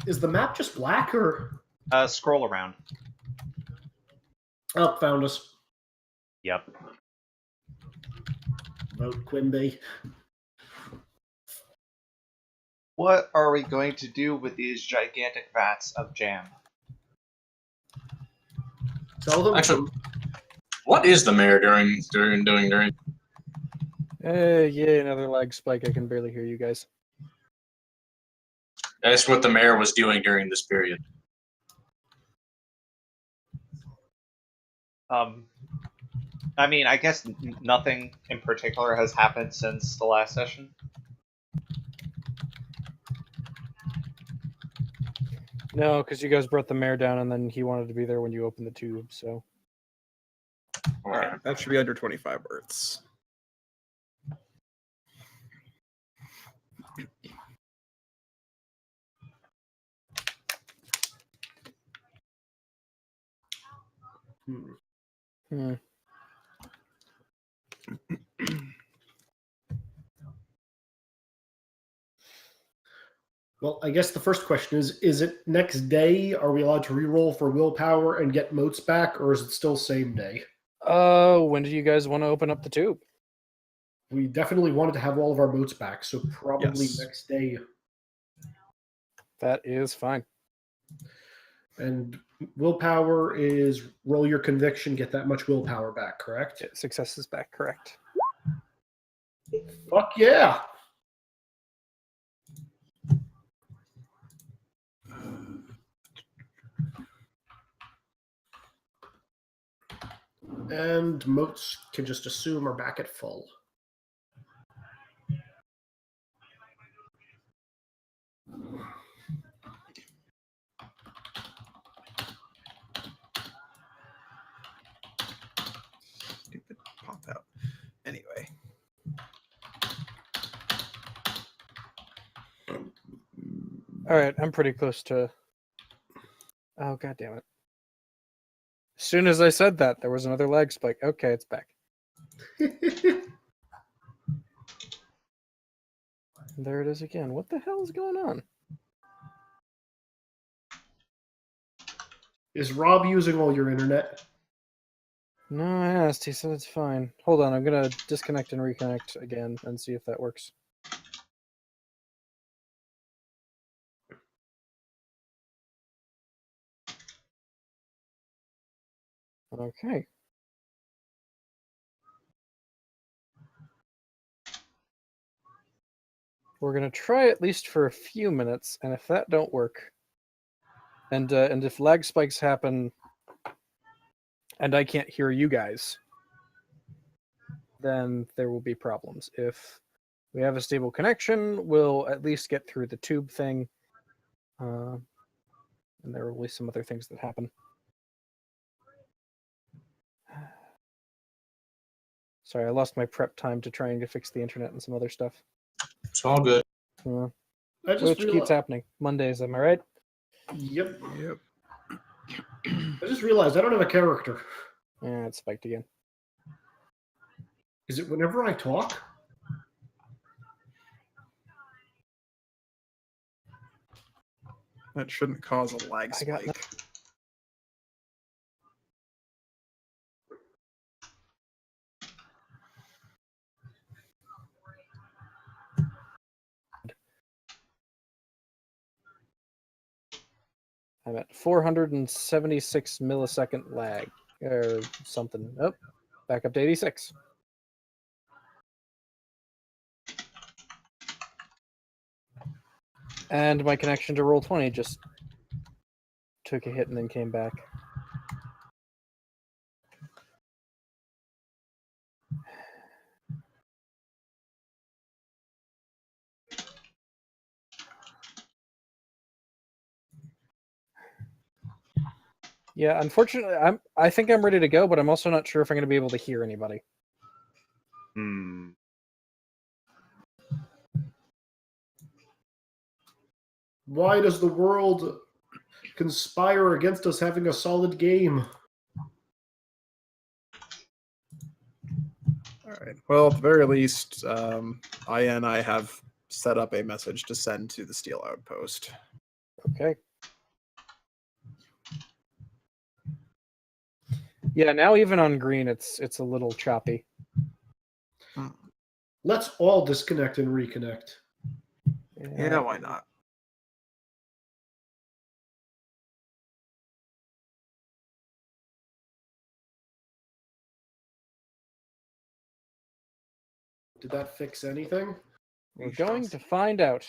Is the map just black or? Scroll around. Oh, found us. Yep. Vote Quimby. What are we going to do with these gigantic vats of jam? Sell them. Actually, what is the mayor doing? Yeah, another lag spike. I can barely hear you guys. That's what the mayor was doing during this period. I mean, I guess nothing in particular has happened since the last session. No, because you guys brought the mayor down, and then he wanted to be there when you opened the tube. So. All right, that should be under 25 words. Hmm. Well, I guess the first question is it next day? Are we allowed to reroll for willpower and get motes back, or is it still same day? When do you guys want to open up the tube? We definitely wanted to have all of our motes back, so probably Yes. next day. That is fine. And willpower is roll your conviction, get that much willpower back, correct? Yeah, success is back, correct. Fuck yeah! And motes can just assume are back at full. Stupid pop out. Anyway. All right, I'm pretty close to. Oh, god damn it! As soon as I said that, there was another lag spike. Okay, it's back. There it is again. What the hell is going on? Is Rob using all your internet? No, I asked. He said it's fine. Hold on, I'm gonna disconnect and reconnect again and see if that works. Okay. We're gonna try at least for a few minutes, and if that don't work, and if lag spikes happen, and I can't hear you guys, then there will be problems. If we have a stable connection, we'll at least get through the tube thing, and there will be some other things that happen. Sorry, I lost my prep time to trying to fix the internet and some other stuff. It's all good. Yeah. I just Which realized, keeps happening. Mondays, am I right? Yep. Yep. I just realized I don't have a character. Yeah, it spiked again. Is it whenever I talk? That shouldn't cause a lag I got spike. I'm at 476 millisecond lag or something. Oh, back up to 86. And my connection to Roll20 just took a hit and then came back. Yeah, unfortunately, I think I'm ready to go, but I'm also not sure if I'm going to be able to hear anybody. Why does the world conspire against us having a solid game? All right. Well, at the very least, I have set up a message to send to the Steel Outpost. Okay. Yeah, now even on green, it's a little choppy. Let's all disconnect and reconnect. Yeah, why not? Did that fix anything? We're going to find out.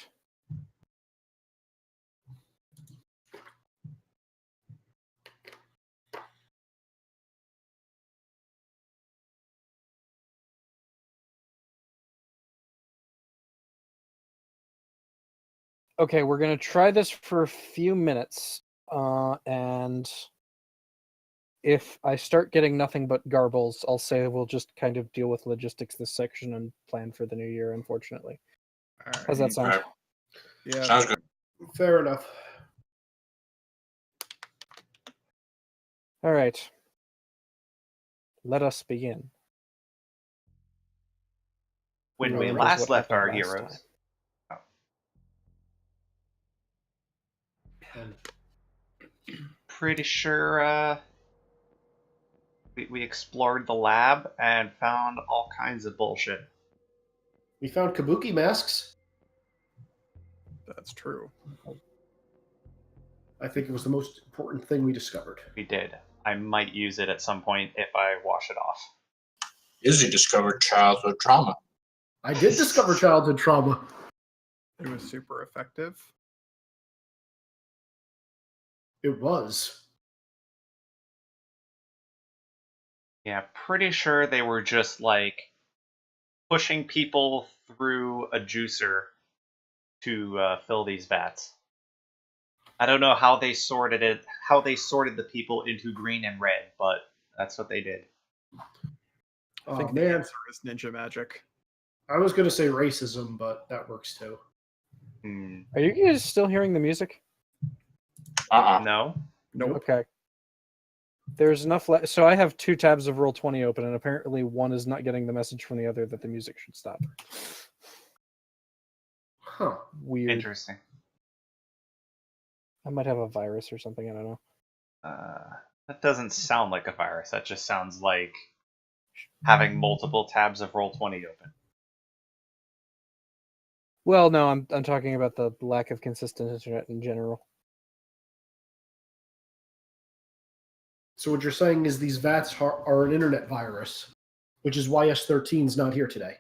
Okay, we're going to try this for a few minutes. And if I start getting nothing but garbles, I'll say we'll just kind of deal with logistics this section and plan for the new year, unfortunately. All right. How's that sound? Alright. Yeah. Sounds good. Fair enough. All right. Let us begin. When Who we remembers last what left happened our last heroes, And pretty sure we explored the lab and found all kinds of bullshit. we found kabuki masks. That's true. I think it was the most important thing we discovered. We did. I might use it at some point if I wash it off. Izzy discovered childhood trauma. I did discover childhood trauma. It was super effective. It was. Yeah, pretty sure they were just like pushing people through a juicer to fill these vats. I don't know how they sorted it, how they sorted the people into green and red, but that's what they did. I Oh think the man, answer is ninja magic. I was going to say racism, but that works too. Hmm. Are you guys still hearing the music? No? Nope. Okay. There's enough so I have 2 tabs of Roll20 open, and apparently one is not getting the message from the other that the music should stop. Huh. Weird. Interesting. I might have a virus or something, I don't know. That doesn't sound like a virus. That just sounds like having multiple tabs of Roll20 open. Well, no, I'm talking about the lack of consistent internet in general. So what you're saying is these vats are an internet virus, which is why S13's not here today.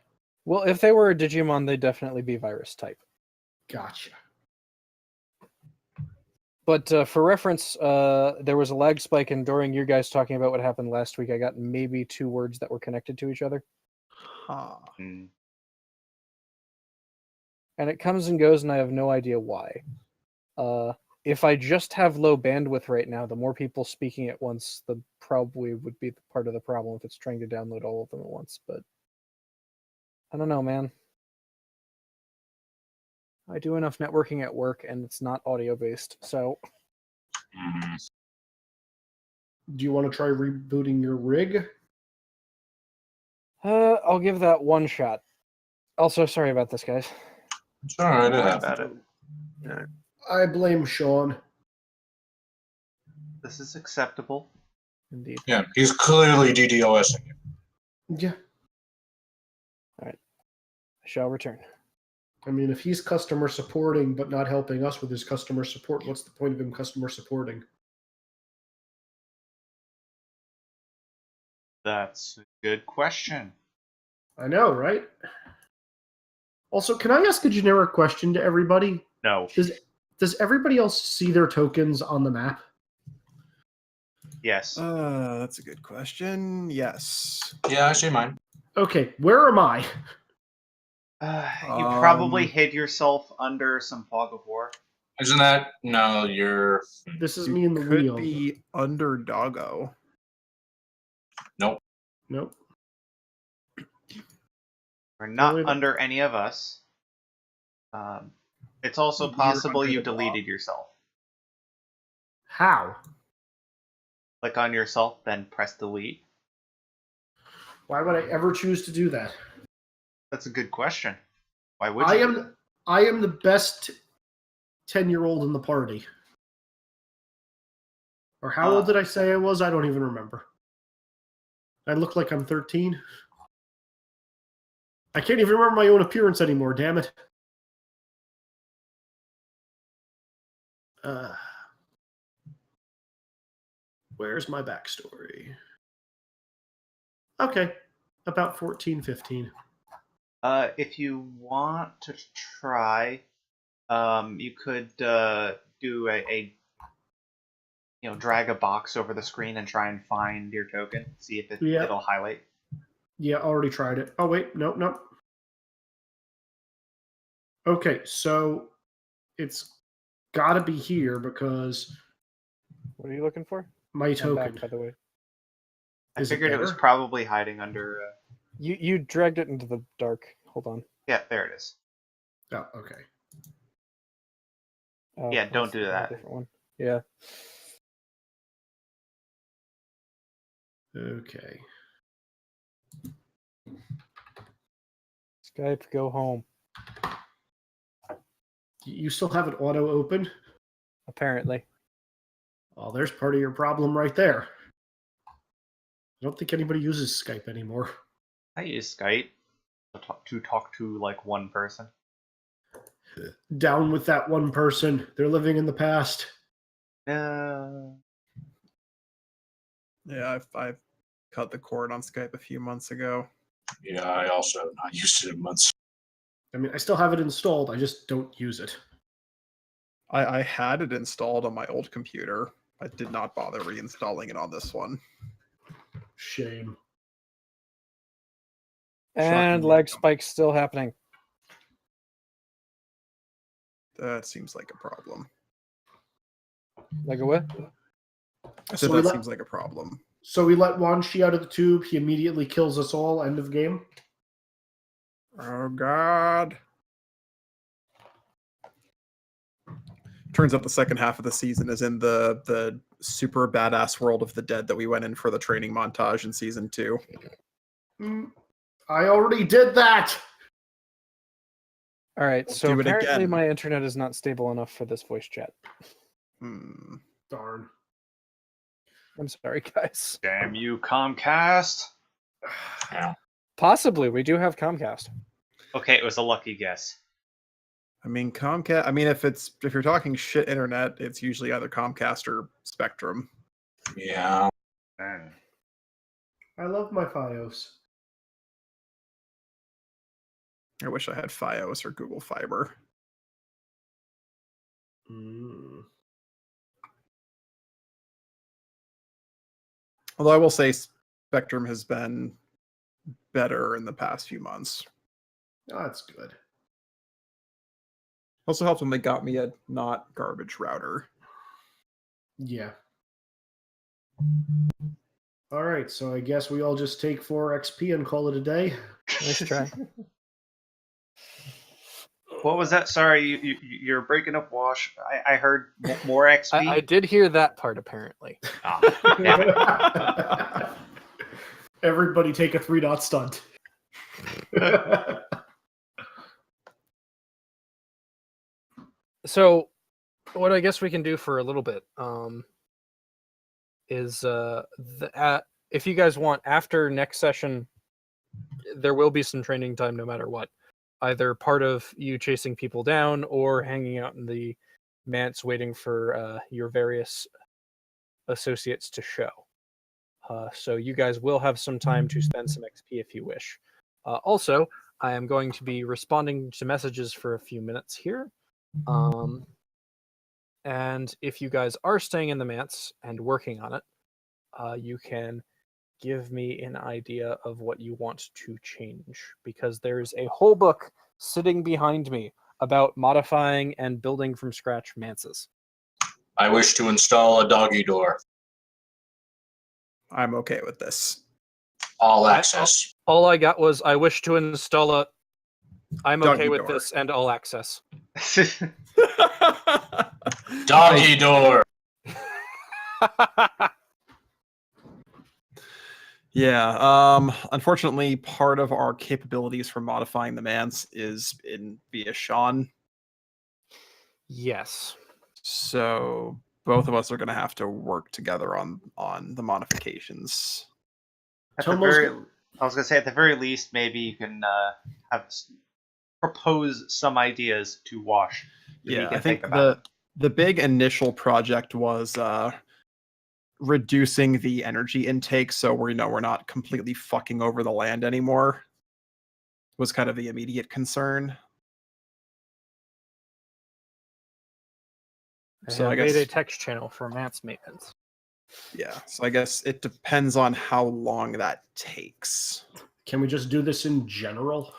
Well, if they were a Digimon, they'd definitely be virus type. Gotcha. But for reference, there was a lag spike, and during you guys talking about what happened last week, I got maybe 2 words that were connected to each other. Huh. Hmm. And it comes and goes, and I have no idea why. If I just have low bandwidth right now, the more people speaking at once, the probably would be part of the problem if it's trying to download all of them at once. But I don't know, man. I do enough networking at work, and it's not audio-based, so... Do you want to try rebooting your rig? I'll give that one shot. Also, sorry about this, guys. It's alright, it Don't worry happens. about it. I blame Sean. This is acceptable. Indeed. Yeah, he's clearly DDoSing you. Yeah. I shall return. I mean, if he's customer supporting but not helping us with his customer support, what's the point of him customer supporting? That's a good question. I know, right? Also, can I ask a generic question to everybody? No. Does everybody else see their tokens on the map? Yes. That's a good question. Yes. Yeah, I see mine. Okay, where am I? You probably hid yourself under some fog of war. Isn't that? No, you're. This is You me in the could wheel. be under Doggo. Nope. We're not Really? under any of us. It's also You're possible under you the blob. deleted yourself. How? Click on yourself, then press delete. Why would I ever choose to do that? That's a good question. Why would I you? am the best 10-year-old in the party. Or how old did I say I was? I don't even remember. I look like I'm 13. I can't even remember my own appearance anymore, damn it. Where's my backstory? Okay, about 14, 15. If you want to try, you could do a drag a box over the screen and try and find your token. See if it'll highlight. Yeah, already tried it. Oh wait, nope. Okay, so it's got to be here because What are you looking for? my I'm token. back, by the way. I Is it figured it was better? probably hiding under. You dragged it into the dark. Hold on. Yeah, there it is. Oh, okay. Oh, Yeah, don't that's do a that. different one. Yeah. Okay. Skype, go home. You still have it auto open? Apparently. Oh, there's part of your problem right there. I don't think anybody uses Skype anymore. I use Skype to talk to like one person. Down with that one person. They're living in the past. Yeah, I've cut the cord on Skype a few months ago. Yeah, I also have not used it in months. I mean, I still have it installed. I just don't use it. I had it installed on my old computer. I did not bother reinstalling it on this one. Shame. And Shocking. lag spike's still happening. That seems like a problem. Like a what? I said that seems like a problem. So we let Wan Shi out of the tube. He immediately kills us all. End of game. Oh God. Turns out the second half of the season is in the super badass world of the dead that we went in for the training montage in season 2. I already did that. All right, so do it apparently again. my internet is not stable enough for this voice chat. Darn. I'm sorry, guys. Damn you, Comcast! Yeah. Possibly, we do have Comcast. Okay, it was a lucky guess. I mean, Comcast. I mean, if you're talking shit internet, it's usually either Comcast or Spectrum. Yeah. Man. I love my Fios. I wish I had Fios or Google Fiber. Although I will say Spectrum has been better in the past few months. Oh, that's good. Also helped when they got me a not garbage router. Yeah. All right, so I guess we all just take 4 XP and call it a day. Nice try. What was that? Sorry, you're breaking up, Wash. I heard more XP. I did hear that part, apparently. Oh, damn it. Everybody take a 3-dot stunt. So, what I guess we can do for a little bit is if you guys want, after next session, there will be some training time no matter what. Either part of you chasing people down or hanging out in the manse waiting for your various associates to show. So you guys will have some time to spend some XP if you wish. Also, I am going to be responding to messages for a few minutes here. And if you guys are staying in the manse and working on it, you can give me an idea of what you want to change, because there's a whole book sitting behind me about modifying and building from scratch manses. I wish to install a doggy door. I'm okay with this. All access. All I got was, I wish to install a... I'm okay Doggy with door. this and all access. Doggy door. Yeah, unfortunately, part of our capabilities for modifying the manse is via Sean. Yes. So both of us are going to have to work together on the modifications. At the Tomo's very, I was gonna say at the very least, maybe you can propose some ideas to Wash. That he Yeah, can I think about. the big initial project was reducing the energy intake, so we're not completely fucking over the land anymore. Was kind of the immediate concern. So I made a guess text channel for Matt's maintenance. yeah. So I guess it depends on how long that takes. Can we just do this in general?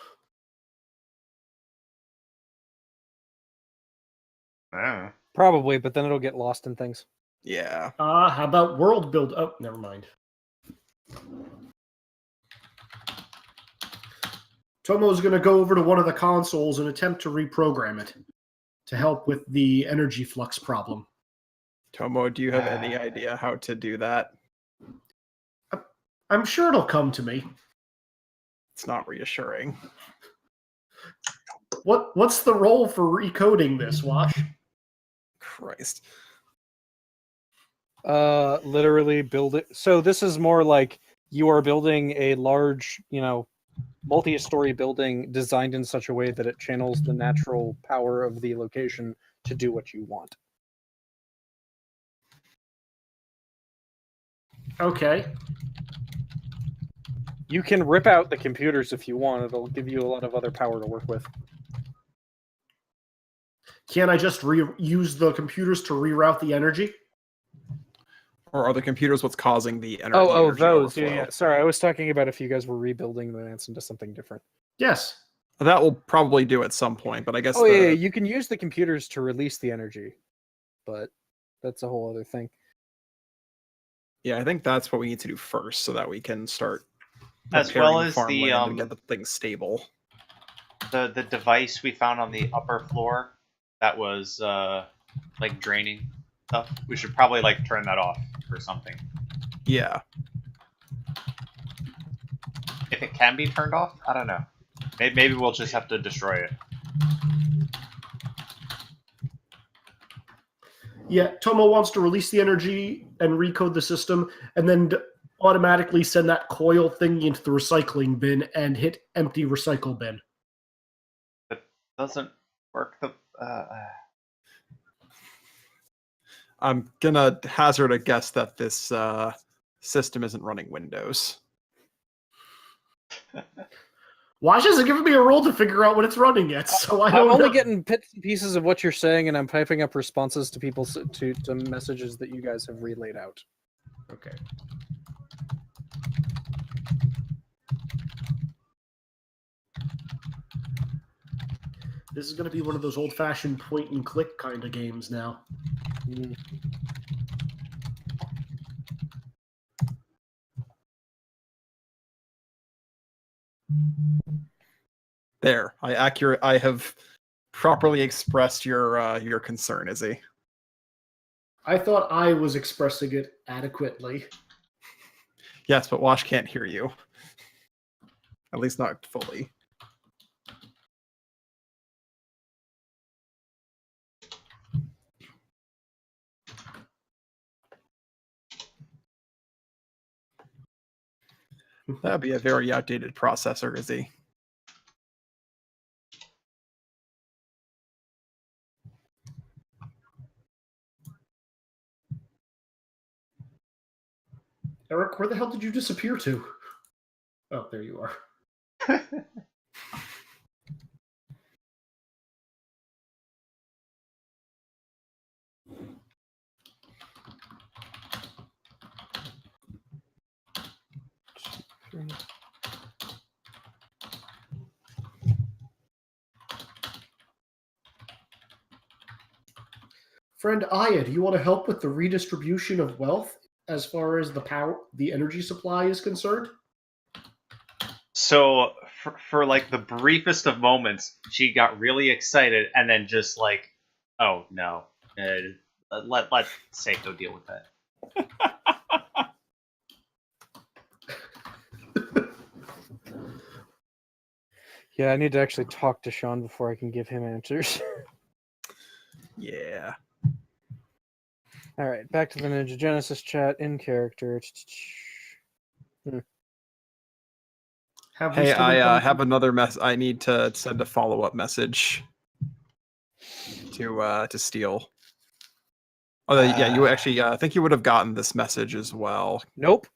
Oh. Probably, but then it'll get lost in things. Yeah. How about world build? Oh, never mind. Tomo's going to go over to one of the consoles and attempt to reprogram it to help with the energy flux problem. Tomo, do you have any idea how to do that? I'm sure it'll come to me. It's not reassuring. What's the role for recoding this, Wash? Christ. Literally build it. So this is more like you are building a large, multi-story building designed in such a way that it channels the natural power of the location to do what you want. Okay. You can rip out the computers if you want. It'll give you a lot of other power to work with. Can't I just use the computers to reroute the energy? Or are the computers what's causing the energy? Oh, those. overflow? Yeah. Sorry, I was talking about if you guys were rebuilding the Nance into something different. Yes. That will probably do at some point, but I guess Oh, yeah, you can use the computers to release the energy, but that's a whole other thing. Yeah, I think that's what we need to do first, so that we can start As well preparing as farmland and get the thing stable. the device we found on the upper floor that was like draining stuff. We should probably like turn that off or something. Yeah. If it can be turned off, I don't know. Maybe we'll just have to destroy it. Yeah, Tomo wants to release the energy and recode the system, and then automatically send that coil thing into the recycling bin and hit empty recycle bin. That doesn't work. I'm gonna hazard a guess that this system isn't running Windows. Wash hasn't given me a role to figure out what it's running yet, so I don't I'm only know. getting bits and pieces of what you're saying, and I'm typing up responses to people to messages that you guys have relayed out. Okay. This is going to be one of those old-fashioned point-and-click kind of games now. Mm. There, I have properly expressed your concern, Izzy. I thought I was expressing it adequately. Yes, but Wash can't hear you. At least not fully. That'd be a very outdated processor, Izzy. Eric, where the hell did you disappear to? Oh, there you are. Friend Aya, do you want to help with the redistribution of wealth as far as the energy supply is concerned? So for like the briefest of moments, she got really excited and then just like, oh no, let Seiko deal with that. Yeah, I need to actually talk to Sean before I can give him answers. Yeah. All right, back to the Ninja Genesis chat in character. Have we Hey, still been I coming have another mess. I need to send a follow-up message to Steel. Oh, yeah, you actually. I think you would have gotten this message as well. Nope.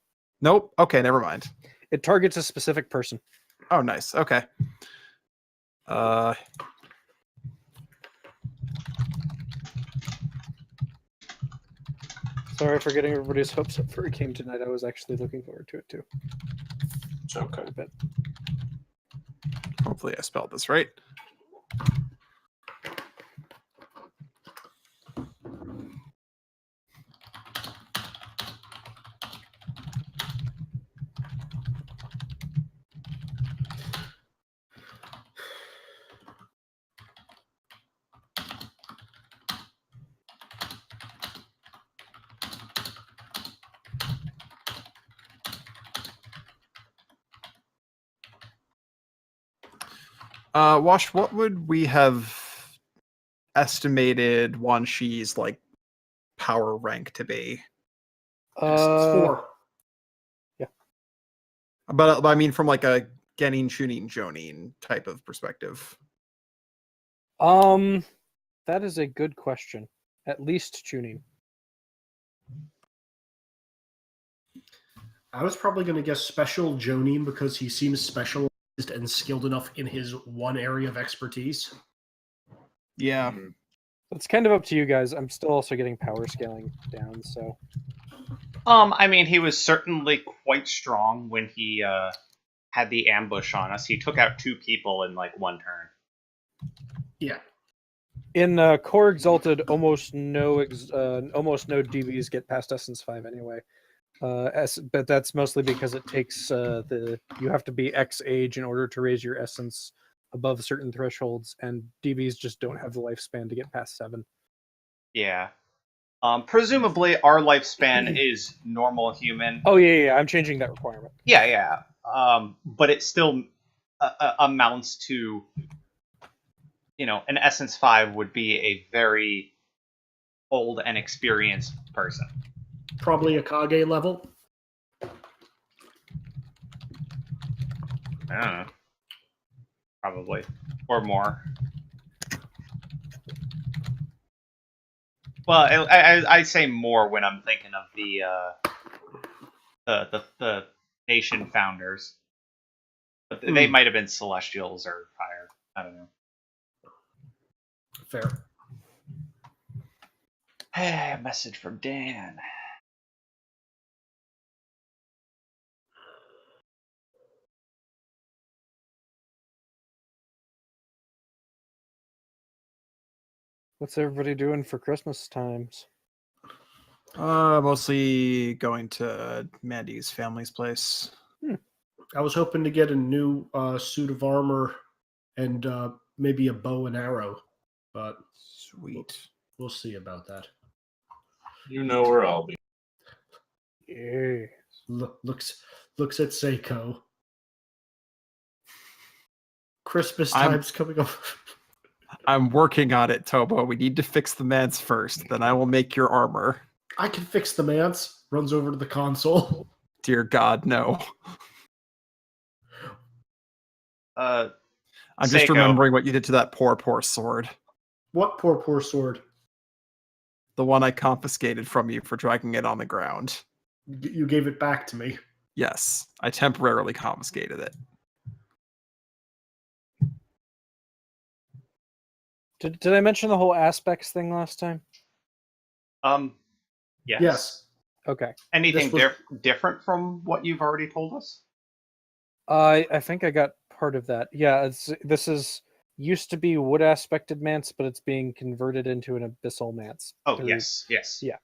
Nope. Okay, never mind. It targets a specific person. Oh, nice. Okay. Sorry for getting everybody's hopes up for a game tonight. I was actually looking forward to it too. It's okay. I bet. Hopefully, I spelled this right. Wash, what would we have estimated Wan Shi's like power rank to be? It's 4. But I mean, from like a Genin, Chunin, Jonin type of perspective. That is a good question. At least tuning. I was probably going to guess special Jonin because he seems specialized and skilled enough in his one area of expertise. Yeah. It's kind of up to you guys. I'm still also getting power scaling down, so. I mean, he was certainly quite strong when he had the ambush on us. He took out 2 people in like 1 turn. Yeah. In Core Exalted, almost no DBs get past Essence 5 anyway. But that's mostly because it takes you have to be X age in order to raise your Essence above certain thresholds, and DBs just don't have the lifespan to get past 7. Yeah. Presumably, our lifespan is normal human. Oh yeah, I'm changing that requirement. Yeah. But it still amounts to, an Essence 5 would be a very old and experienced person. Probably a Kage level. I don't know. Probably. Or more. Well, I say more when I'm thinking of the nation founders. But they might have been Celestials or higher. I don't know. Fair. Hey, a message from Dan. What's everybody doing for Christmas times? Mostly going to Mandy's family's place. I was hoping to get a new suit of armor and maybe a bow and arrow, but Sweet. we'll see about that. You know where I'll be. Yeah. Looks at Seiko. Christmas I'm- time's coming up. I'm working on it, Tobo. We need to fix the mans first. Then I will make your armor. I can fix the manse. Runs over to the console. Dear God, no. I'm just Seiko. remembering what you did to that poor sword. What poor sword? The one I confiscated from you for dragging it on the ground. You gave it back to me. Yes, I temporarily confiscated it. Did I mention the whole aspects thing last time? Yes. Yes. Okay. Anything This different from what you've already told us? I think I got part of that. Yeah, this is used to be wood aspected manse, but it's being converted into an abyssal manse. Oh, yes. Yeah.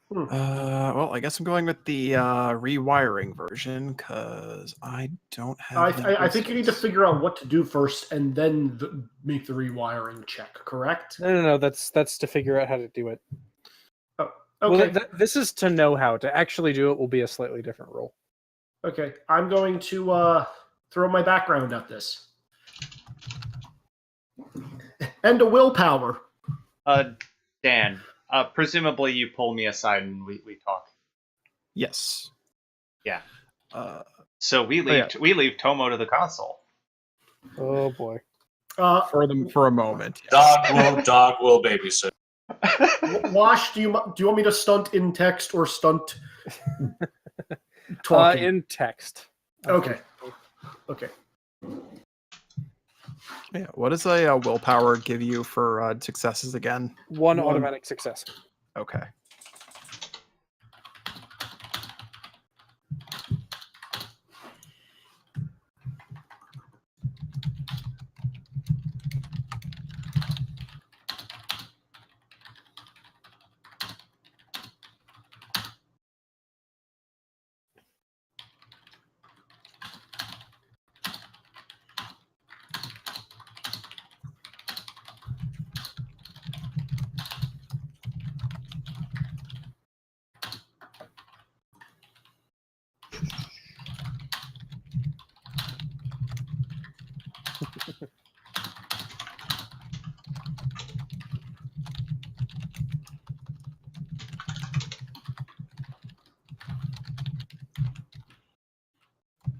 Well, I guess I'm going with the rewiring version because I don't have. I think you need to figure out what to do first and then make the rewiring check, correct? No. That's to figure out how to do it. Oh, okay. Well, this is to know how. To actually do it will be a slightly different role. Okay, I'm going to throw my background at this. And a willpower. Dan, presumably you pull me aside and we talk. Yes. Yeah. Uh, So we leave Tomo to the console. Oh boy. for a moment. Yes. Dog will babysit. Wash, do you want me to stunt in text or stunt talking? In text. Okay. Okay. Yeah. What does a willpower give you for successes again? One automatic success. Okay.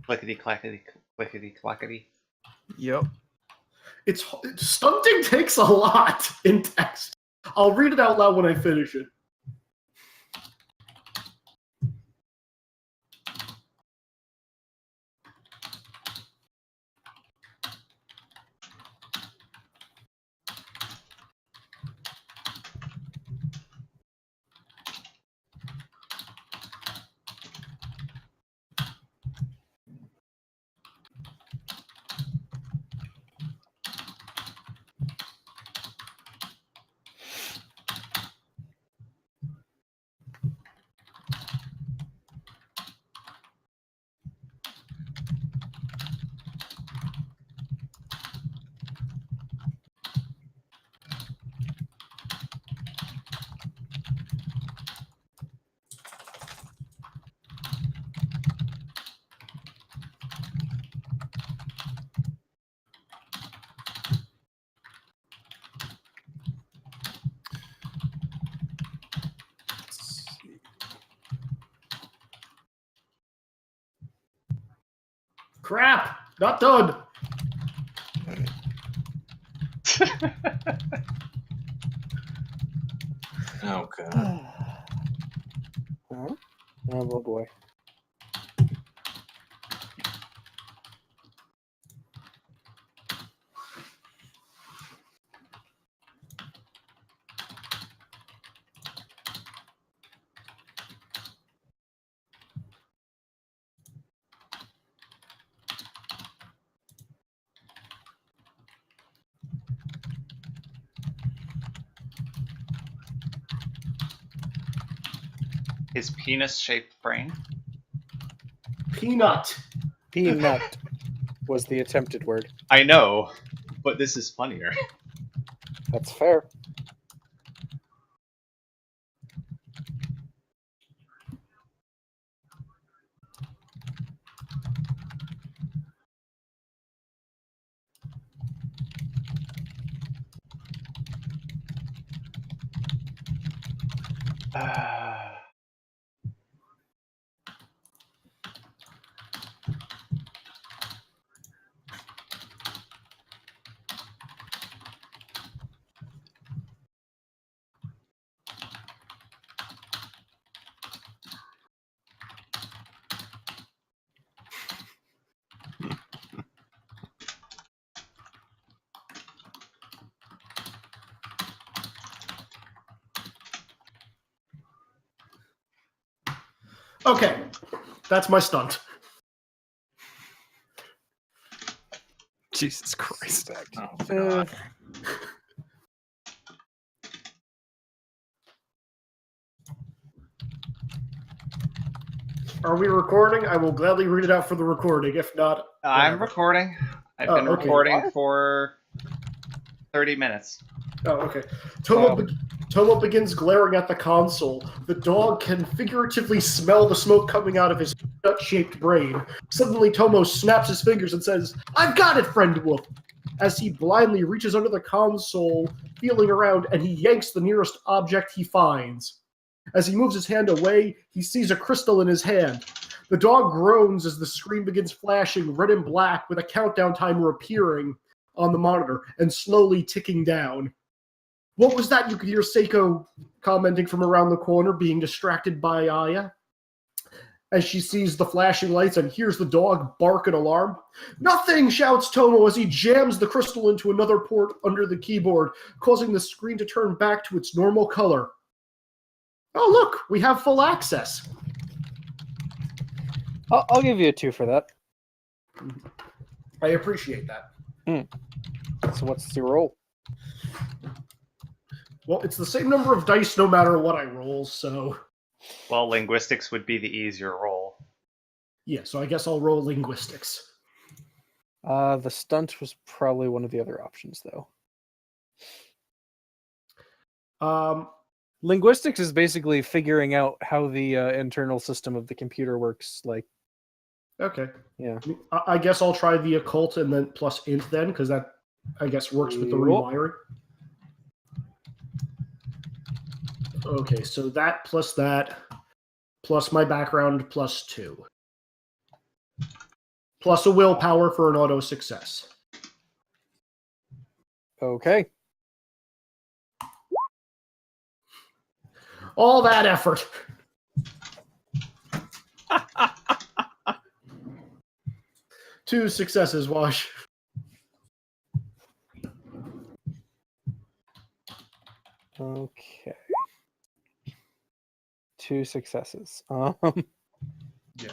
Clickety clackety, clickety clackety. Yep. It's stunting takes a lot in text. I'll read it out loud when I finish it. Crap! Not done! Oh god. Huh? Oh boy. His penis-shaped brain. Peanut. Peanut was the attempted word. I know, but this is funnier. That's fair. Okay. That's my stunt. Jesus Christ. Oh god. Are we recording? I will gladly read it out for the recording. If not, I'm whatever. recording. I've Oh, been okay. recording for 30 minutes. Oh, okay. Tomo begins glaring at the console. The dog can figuratively smell the smoke coming out of his nut-shaped brain. Suddenly, Tomo snaps his fingers and says, "I've got it, friend wolf!" as he blindly reaches under the console, feeling around, and he yanks the nearest object he finds. As he moves his hand away, he sees a crystal in his hand. The dog groans as the screen begins flashing red and black with a countdown timer appearing on the monitor and slowly ticking down. What was that? You could hear Seiko commenting from around the corner, being distracted by Aya. As she sees the flashing lights and hears the dog bark in alarm. "Nothing!" shouts Tomo as he jams the crystal into another port under the keyboard, causing the screen to turn back to its normal color. "Oh, look, we have full access." I'll give you a 2 for that. I appreciate that. So what's the roll? Well, it's the same number of dice no matter what I roll, so... Well, linguistics would be the easier roll. Yeah, so I guess I'll roll linguistics. The stunt was probably one of the other options, though. Linguistics is basically figuring out how the internal system of the computer works. Like, Okay. yeah. I guess I'll try the occult and then plus int then, because that, I guess, works with the Yep. rewiring. Okay, so that, plus my background, plus 2. Plus a willpower for an auto success. Okay. All that effort. Two successes, Wash. Okay. 2 successes. Yeah.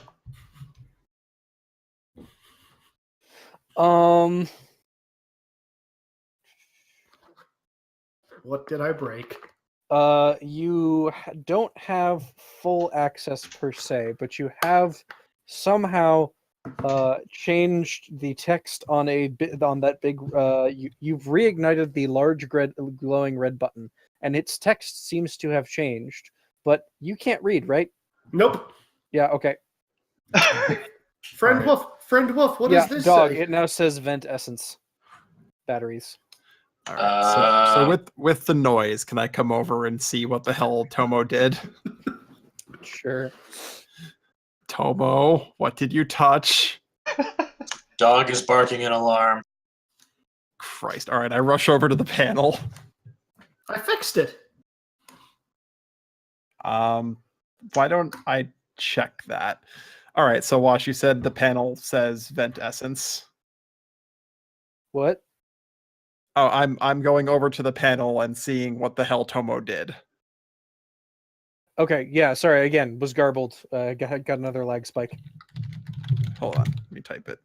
What did I break? You don't have full access per se, but you have somehow changed the text on that big. You've reignited the large glowing red button, and its text seems to have changed, but you can't read, right? Nope. Yeah. Okay. Friend Alright. Wolf, what yeah, does this dog. say? It now says vent essence batteries. All right. So with the noise, can I come over and see what the hell Tomo did? Sure. Tomo, what did you touch? Dog is barking in alarm. Christ. All right, I rush over to the panel. I fixed it. Why don't I check that? All right, so Wash, you said the panel says vent essence. What? Oh, I'm going over to the panel and seeing what the hell Tomo did. Okay. Yeah. Sorry. Again, was garbled. Got another lag spike. Hold on, let me type it.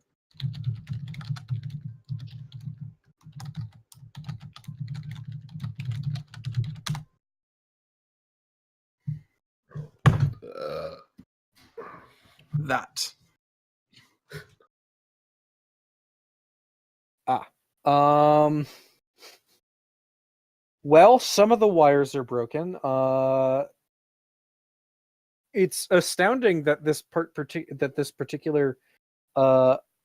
That. Well, some of the wires are broken. It's astounding that this particular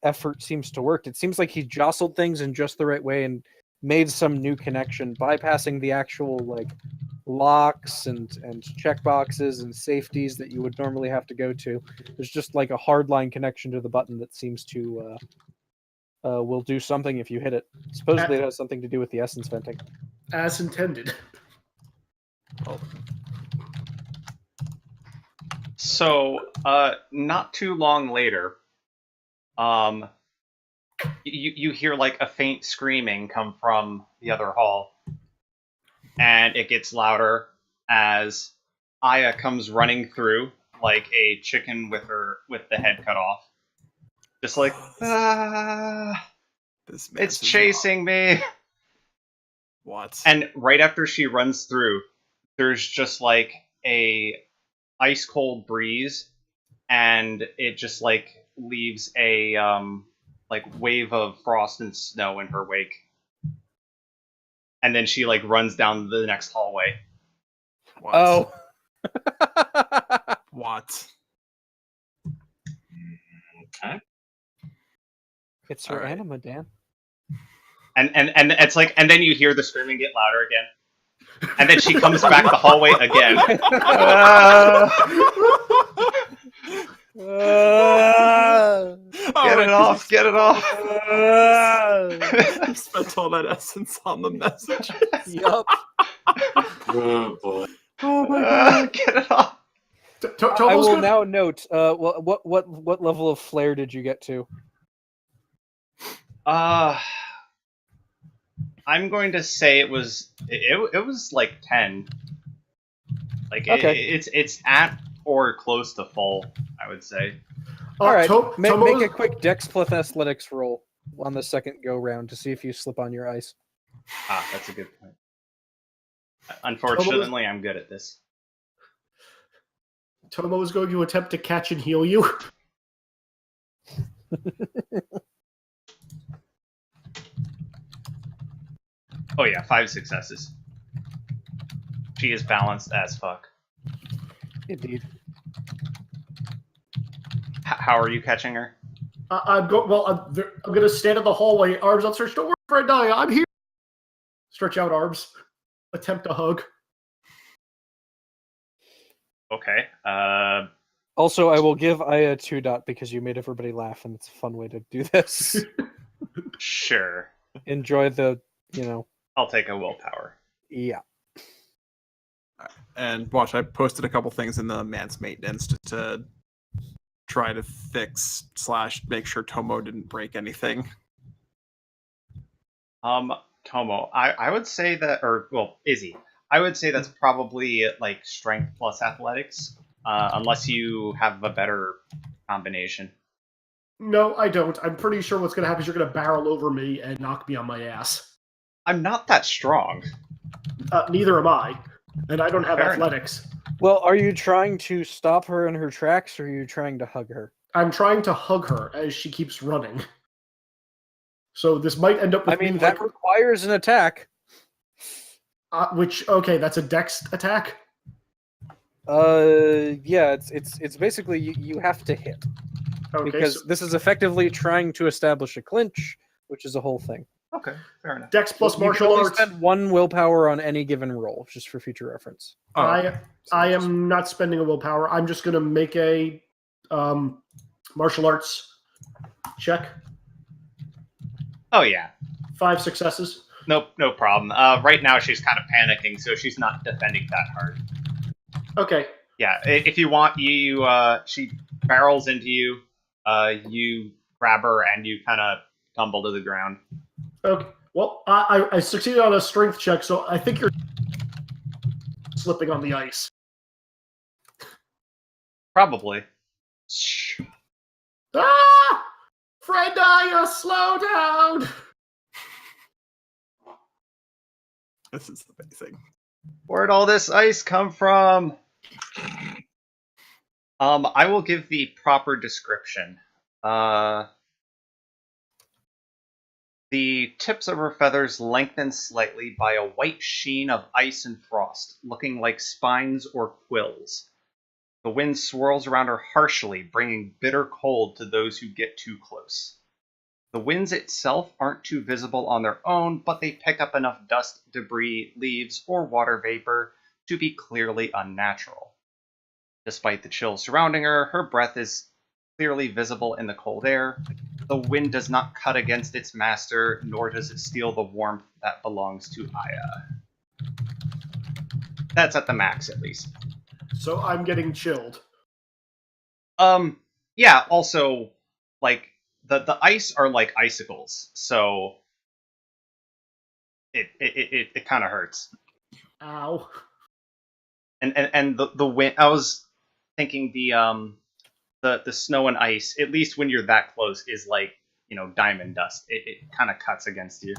effort seems to work. It seems like he jostled things in just the right way and made some new connection, bypassing the actual like locks and checkboxes and safeties that you would normally have to go to. There's just like a hardline connection to the button that seems to will do something if you hit it. Supposedly it has something to do with the essence venting. As intended. So, not too long later, you hear like a faint screaming come from the other hall, and it gets louder as Aya comes running through like a chicken with the head cut off, just like This it's mess is chasing me. What? And right after she runs through, there's just like a ice cold breeze, and it just like leaves a like wave of frost and snow in her wake. And then she like runs down the next hallway. What? Oh. What? Okay. It's her All right. anima, Dan. And it's like, and then you hear the screaming get louder again. And then she comes back the hallway again. Get it off! Get it off! You spent all that essence on the message. Yup. Oh boy. Oh my god. Get it off! I Tomo's will gonna... now note. What level of flare did you get to? I'm going to say it was like 10. Like Okay. it's at or close to full, I would say. All right. Make Tomo's... a quick Dex plus Athletics roll on the second go round to see if you slip on your ice. Ah, that's a good point. Unfortunately, I'm good at this. Tomo is going to attempt to catch and heal you. Oh yeah, 5 successes. She is balanced as fuck. Indeed. How are you catching her? I'm going to stand in the hallway, arms outstretched. Don't worry, friend, I'm here. Stretch out arms. Attempt a hug. Okay. Also, I will give Aya 2 dot because you made everybody laugh, and it's a fun way to do this. Sure. Enjoy the, I'll take a willpower. yeah. And watch, I posted a couple things in the man's maintenance to try to fix / make sure Tomo didn't break anything. Tomo, I would say that, or well, Izzy, I would say that's probably like strength plus athletics, unless you have a better combination. No, I don't. I'm pretty sure what's going to happen is you're going to barrel over me and knock me on my ass. I'm not that strong. Neither am I. And I don't have Fair athletics. Well, are you trying to stop her in her tracks, or are you trying to hug her? I'm trying to hug her as she keeps running. So this might end up with me that requires an attack. okay, that's a dex attack? Yeah, it's basically you have to hit. Okay, Because this is effectively trying to establish a clinch, which is a whole thing. Okay, fair enough. dex plus You can martial only arts. spend 1 willpower on any given roll, just for future reference. I am not spending a willpower. I'm just going to make a martial arts check. Oh yeah. 5 successes. Nope, no problem. Right now she's kind of panicking, so she's not defending that hard. Okay. Yeah, if you want, she barrels into you. You grab her and you kind of tumble to the ground. Okay. Well, I succeeded on a strength check, so I think you're slipping on the ice. Probably. Ah! Friend Aya, slow down! This is amazing. Where'd all this ice come from? I will give the proper description. The tips of her feathers lengthen slightly by a white sheen of ice and frost, looking like spines or quills. The wind swirls around her harshly, bringing bitter cold to those who get too close. The winds itself aren't too visible on their own, but they pick up enough dust, debris, leaves, or water vapor to be clearly unnatural. Despite the chill surrounding her, her breath is clearly visible in the cold air. The wind does not cut against its master, nor does it steal the warmth that belongs to Aya. That's at the max, at least. So I'm getting chilled. Yeah, also, like, the ice are like icicles, so it kind of hurts. Ow. And the wind, I was thinking the snow and ice, at least when you're that close, is like, diamond dust. It kind of cuts against you.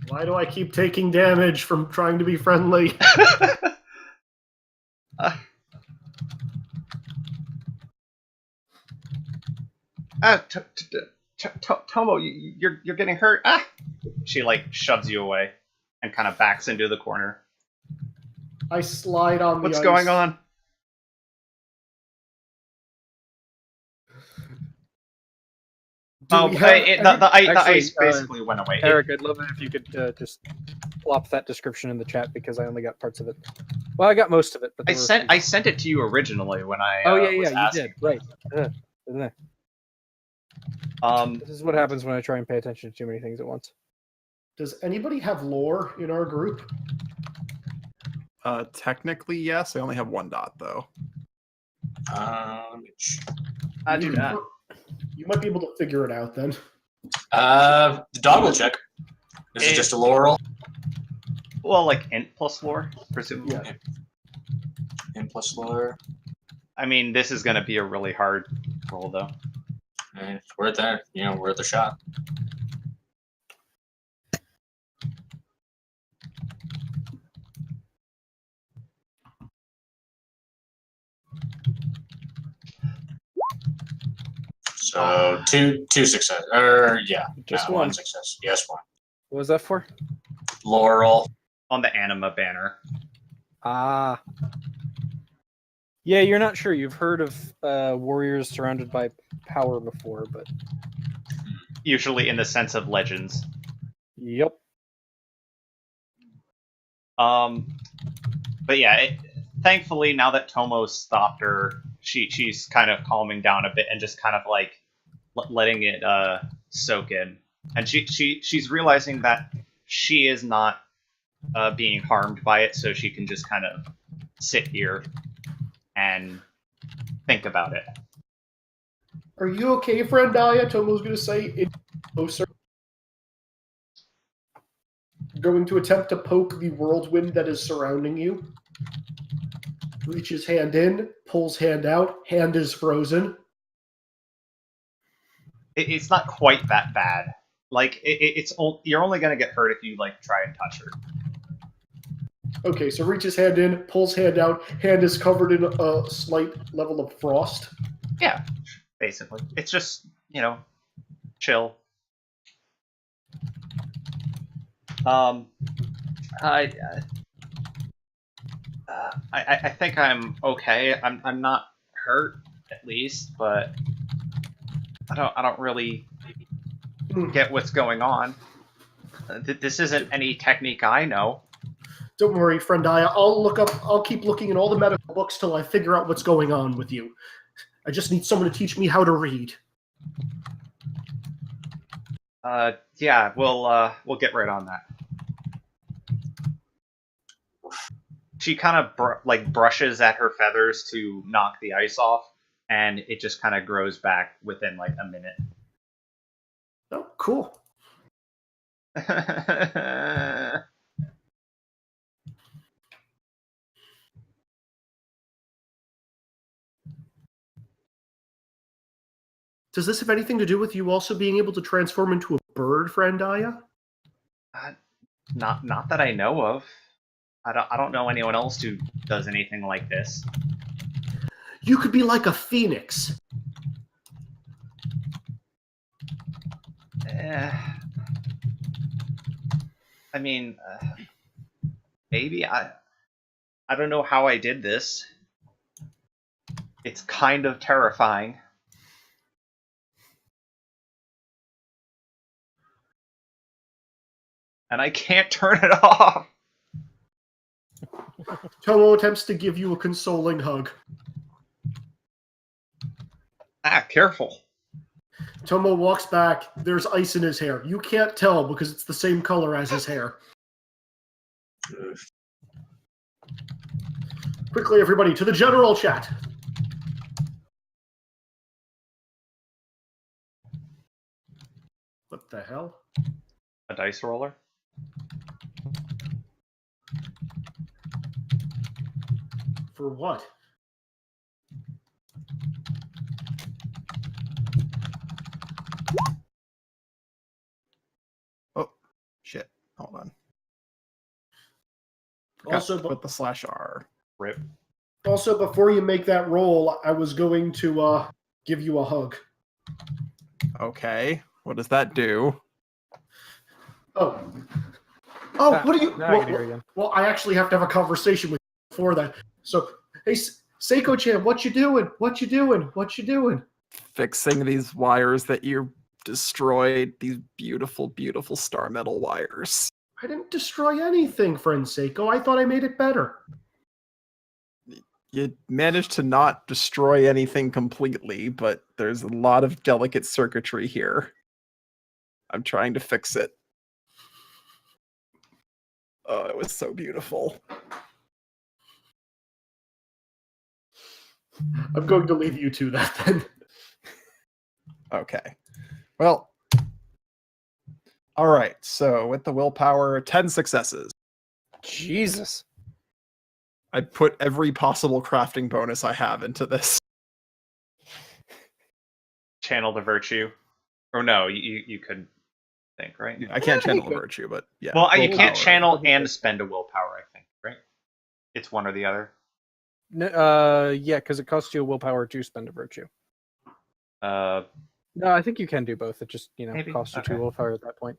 Why do I keep taking damage from trying to be friendly? Tomo, you're getting hurt. Ah! She shoves you away and kind of backs into the corner. I slide on the What's ice. going on? we have the Actually, ice basically went away. Eric, I'd love it if you could just plop that description in the chat because I only got parts of it. Well, I got most of it, but I there were a few. I sent it to you originally when I Oh was yeah, you asking. did. Right. This is what happens when I try and pay attention to too many things at once. Does anybody have lore in our group? Technically, yes. I only have 1 dot though. I do You- not. You might be able to figure it out then. The dog will check. Is it just a Laurel? Well, like int plus lore, presumably. Yeah. And plus lore. I mean, this is going to be a really hard roll, though. It's worth that. Worth a shot. So two success. Just one one. success. Yes, one. What was that for? Laurel. On the anima banner. Ah. Yeah, you're not sure. You've heard of warriors surrounded by power before, but Usually in the sense of legends. yep. But yeah, thankfully, now that Tomo stopped her, she's kind of calming down a bit and just kind of like letting it soak in. And she's realizing that she is not being harmed by it, so she can just kind of sit here and think about it. Are you okay, friend Daya? Tomo's going to say it closer. Going to attempt to poke the whirlwind that is surrounding you. Reaches hand in, pulls hand out. Hand is frozen. It's not quite that bad. Like you're only gonna get hurt if you like try and touch her. Okay, so reaches hand in, pulls hand out. Hand is covered in a slight level of frost. Yeah, basically, it's just chill. I think I'm okay. I'm not hurt at least, but I don't really get what's going on. This isn't any technique I know. Don't worry, friend Daya. I'll keep looking in all the medical books till I figure out what's going on with you. I just need someone to teach me how to read. Yeah, we'll get right on that. She kind of brushes at her feathers to knock the ice off, and it just kind of grows back within like a minute. Oh, cool. Does this have anything to do with you also being able to transform into a bird, friend Daya? Not that I know of. I don't know anyone else who does anything like this. You could be like a phoenix. I mean, maybe I don't know how I did this. It's kind of terrifying. And I can't turn it off. Tomo attempts to give you a consoling hug. Careful. Tomo walks back. There's ice in his hair. You can't tell because it's the same color as his hair. Quickly, everybody, to the general chat. What the hell? A dice roller? For what? Oh, shit. Hold on. Also, with the /R. Rip. Also, before you make that roll, I was going to give you a hug. Okay. What does that do? Oh, what are you? Now I can hear you again. Well, I actually have to have a conversation with you before that. So, hey, Seiko-chan, what you doing? What you doing? What you doing? Fixing these wires that you destroyed these beautiful, beautiful star metal wires. I didn't destroy anything, friend Seiko. I thought I made it better. You managed to not destroy anything completely, but there's a lot of delicate circuitry here. I'm trying to fix it. Oh, it was so beautiful. I'm going to leave you to that then. Okay. Well, all right. So with the willpower, 10 successes. Jesus. I put every possible crafting bonus I have into this. Channel the virtue. Or no, you couldn't think, right? I can't Yeah, channel a you could. virtue, but yeah. Well, you willpower. can't channel and spend a willpower, I think, right? It's one or the other. Yeah, because it costs you a willpower to spend a virtue. Uh, No, I think you can do both. It just, Maybe. costs you Okay. 2 willpower at that point.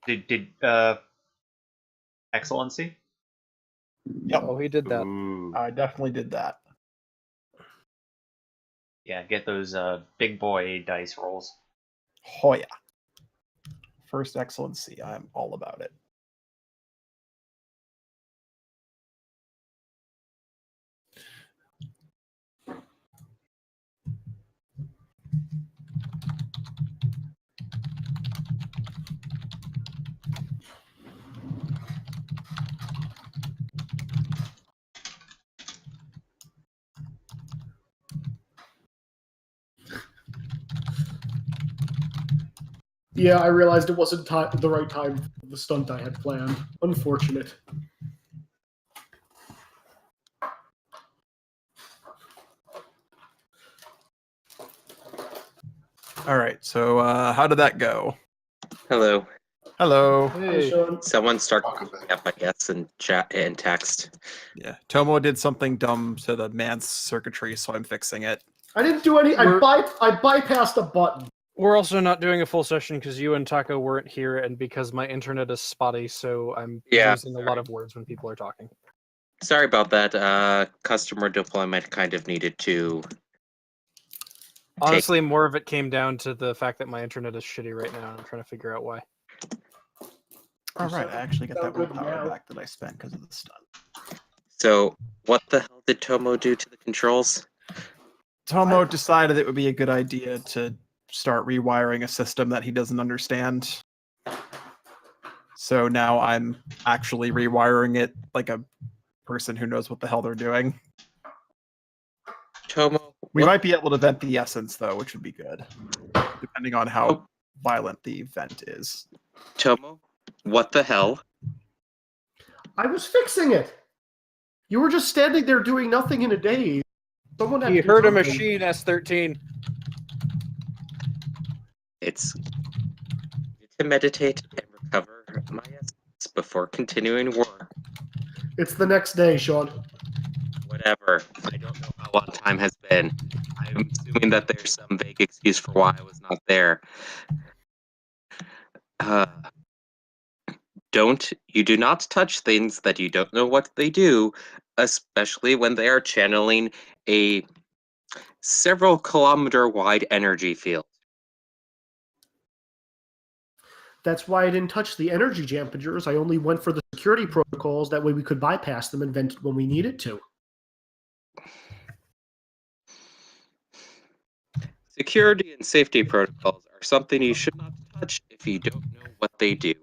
did Excellency? Yep. Oh, he did that. Ooh. I definitely did that. Yeah, get those big boy dice rolls. Oh yeah. First excellency. I'm all about it. Yeah, I realized it wasn't the right time for the stunt I had planned. Unfortunate. All right. So how did that go? Hello. Hello. Hi, Hey. Sean. Someone start picking up, I guess, in chat and text. Yeah. Tomo did something dumb to the man's circuitry, so I'm fixing it. I didn't do any. I bypassed a button. We're also not doing a full session because you and Taco weren't here, and because my internet is spotty, so I'm Yeah, losing a lot of words when people are talking. Sorry about that. Customer deployment kind of needed to. Honestly, more of it came down to the fact that my internet is shitty right now, and I'm trying to figure out why. All right. I actually get that Sound good willpower now. back that I spent because of the stun. So, what the hell did Tomo do to the controls? Tomo decided it would be a good idea to start rewiring a system that he doesn't understand. So now I'm actually rewiring it like a person who knows what the hell they're doing. Tomo, We what- might be able to vent the essence though, which would be good, depending on how violent the vent is. Tomo, what the hell? I was fixing it. You were just standing there doing nothing in a daze. Someone had He to do heard a something. machine, S13. It's to meditate and recover my essence before continuing work. It's the next day, Sean. Whatever. I don't know how long time has been. I'm assuming that there's some vague excuse for why I was not there. You do not touch things that you don't know what they do, especially when they are channeling a several kilometer wide energy field. That's why I didn't touch the energy dampagers. I only went for the security protocols. That way we could bypass them and vent it when we needed to. Security and safety protocols are something you should not touch if you don't know what they do.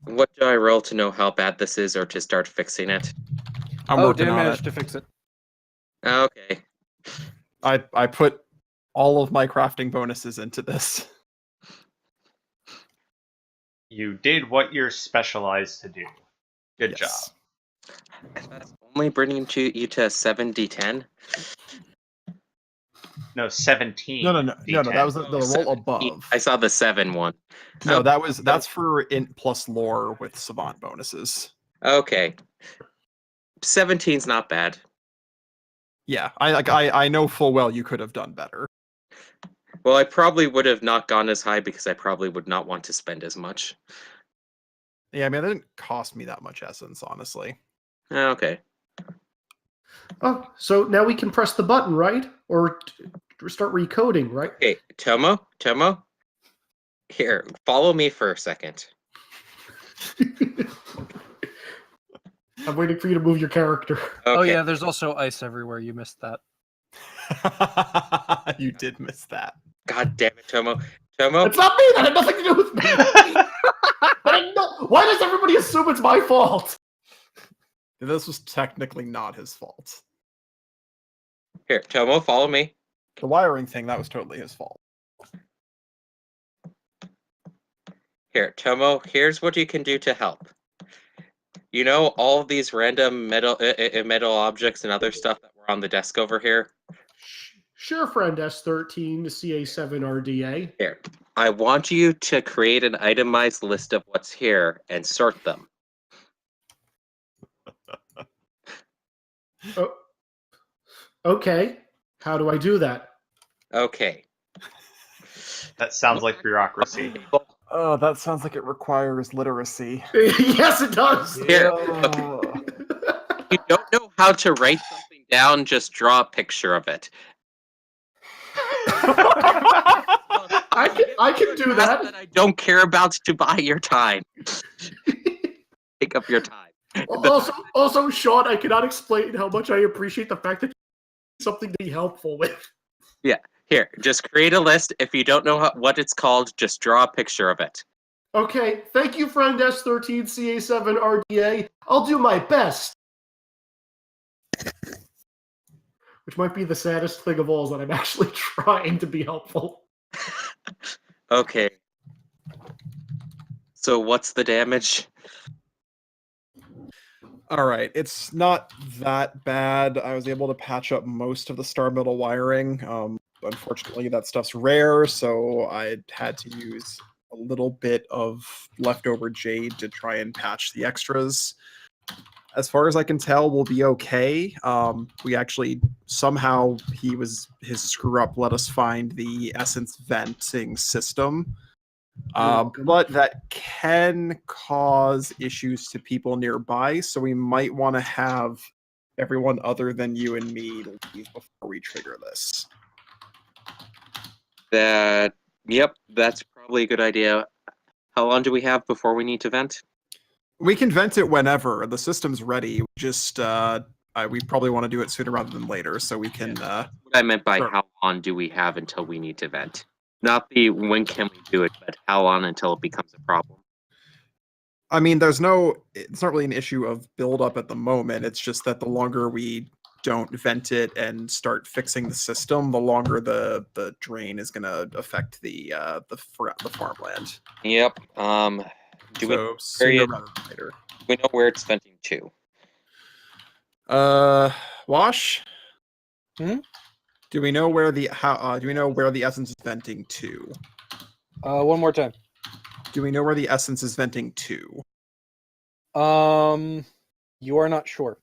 What do I roll to know how bad this is or to start fixing it? I'm Oh, working Dan on managed it. to fix it. Okay. I put all of my crafting bonuses into this. You did what you're specialized to do. Good job. Yes. That's only bringing you to 7d10? No, 17. No. That was the Oh, roll 17. above. I saw the 7 one. No, Oh, that's for int plus lore with savant bonuses. Okay. 17's not bad. Yeah, I know full well you could have done better. Well, I probably would have not gone as high because I probably would not want to spend as much. Yeah, I mean, it didn't cost me that much essence, honestly. Okay. Oh, so now we can press the button, right? Or start recoding, right? Okay, Tomo, here, follow me for a second. I'm waiting for you to move your character. Okay. Oh yeah, there's also ice everywhere. You missed that. You did miss that. God damn it, Tomo. Tomo, It's not me. That had nothing to do with me. Why does everybody assume it's my fault? This was technically not his fault. here, Tomo, follow me. The wiring thing, that was totally his fault. Here, Tomo, here's what you can do to help. You know all of these random metal objects and other stuff that were on the desk over here? Sure, friend S13 to CA7 RDA. Here, I want you to create an itemized list of what's here and sort them. Oh, okay. How do I do that? Okay. That sounds like bureaucracy. Oh, that sounds like it requires literacy. Yes, it does. Here, okay. If you don't know how to write something down, just draw a picture of it. I can do that. I don't care about to buy your time. Take up your time. Also, Sean, I cannot explain how much I appreciate the fact that something to be helpful with. Here, just create a list. If you don't know what it's called, just draw a picture of it. Okay, thank you, friend S13 CA7 RDA. I'll do my best. Which might be the saddest thing of all is that I'm actually trying to be helpful. Okay. So what's the damage? All right, it's not that bad. I was able to patch up most of the star metal wiring. Unfortunately, that stuff's rare, so I had to use a little bit of leftover jade to try and patch the extras. As far as I can tell, we'll be okay. We actually somehow his screw up let us find the essence venting system. But that can cause issues to people nearby, so we might want to have everyone other than you and me leave before we trigger this. Yep, that's probably a good idea. How long do we have before we need to vent? We can vent it whenever. The system's ready. Just we probably want to do it sooner rather than later, so we can. What I meant by Sure. how long do we have until we need to vent? Not the when can we do it, but how long until it becomes a problem. I mean, it's not really an issue of build up at the moment. It's just that the longer we don't vent it and start fixing the system, the longer the drain is going to affect the farmland. Yep. Do we Sooner rather than later. know where it's venting to? Wash. Hmm? Do we know where the essence is venting to? One more time. Do we know where the essence is venting to? You are not sure.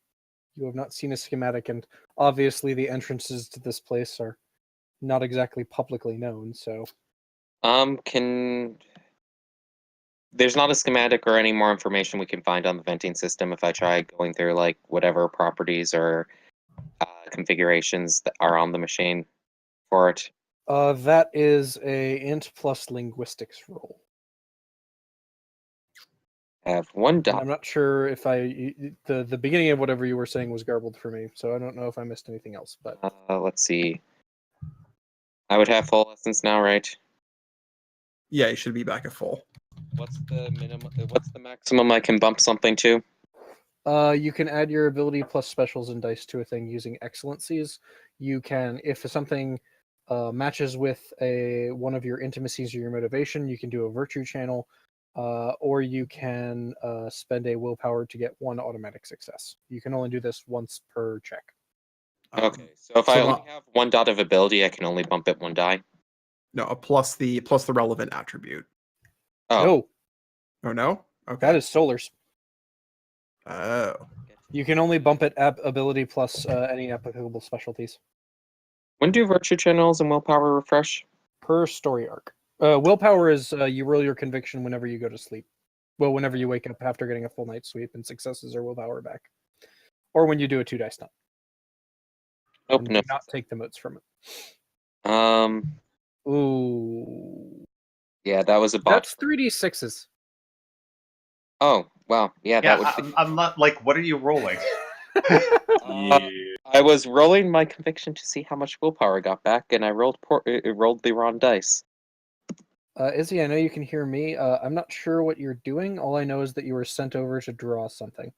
You have not seen a schematic, and obviously the entrances to this place are not exactly publicly known, so... There's not a schematic or any more information we can find on the venting system if I try going through, like, whatever properties or configurations that are on the machine for it. That is a int plus linguistics roll. I have one And dot. I'm not sure if the beginning of whatever you were saying was garbled for me, so I don't know if I missed anything else, but... Let's see. I would have full essence now, right? Yeah, you should be back at full. What's the minimum? What's the maximum I can bump something to? You can add your ability plus specials and dice to a thing using excellencies. You can, if something matches with one of your intimacies or your motivation, you can do a virtue channel, or you can spend a willpower to get one automatic success. You can only do this once per check. Okay, so if I only have one dot of ability, I can only bump it one die. No, plus the relevant attribute. Oh, No, Oh no? Okay. that is Solar's. Oh. You can only bump it ability plus any applicable specialties when do virtue channels and willpower refresh? per story arc. Willpower is you roll your conviction whenever you go to sleep. Well, whenever you wake up after getting a full night's sleep, and successes are willpower back. Or when you do a 2 dice stunt. Nope, and no. do not take the motes from it. Ooh. Yeah, that was a bot. That's 3d6s. Oh, wow. Yeah, that would be. I'm not like. What are you rolling? I was rolling my conviction to see how much willpower I got back, and I rolled the wrong dice. Izzy, I know you can hear me. I'm not sure what you're doing. All I know is that you were sent over to draw something.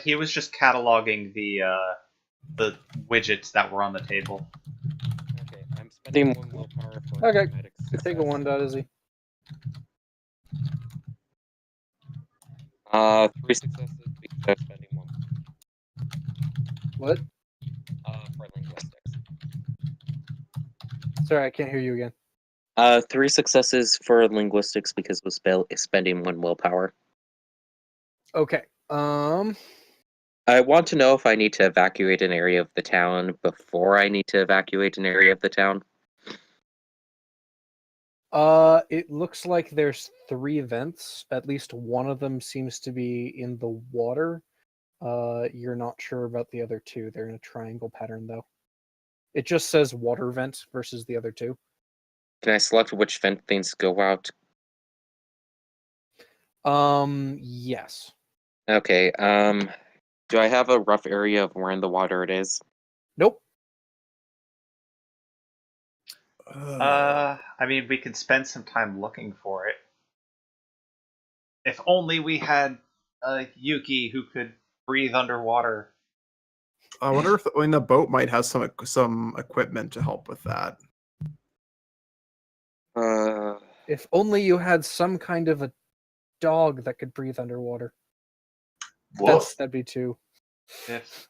He was just cataloging the widgets that were on the table. Okay, I'm spending 1 willpower for Okay, dramatic take a success. 1 dot, Izzy. 3 successes because I'm spending 1. What? For linguistics. Sorry, I can't hear you again. 3 successes for linguistics because was spending 1 willpower. Okay. I want to know if I need to evacuate an area of the town before I need to evacuate an area of the town. It looks like there's 3 vents. At least one of them seems to be in the water. You're not sure about the other 2. They're in a triangle pattern, though. It just says water vent versus the other 2. Can I select which vent things go out? Yes. Okay, do I have a rough area of where in the water it is? Nope. I mean, we could spend some time looking for it. If only we had Yuki who could breathe underwater. I wonder if the boat might have some equipment to help with that. If only you had some kind of a dog that could breathe underwater. Woof. That'd be 2. If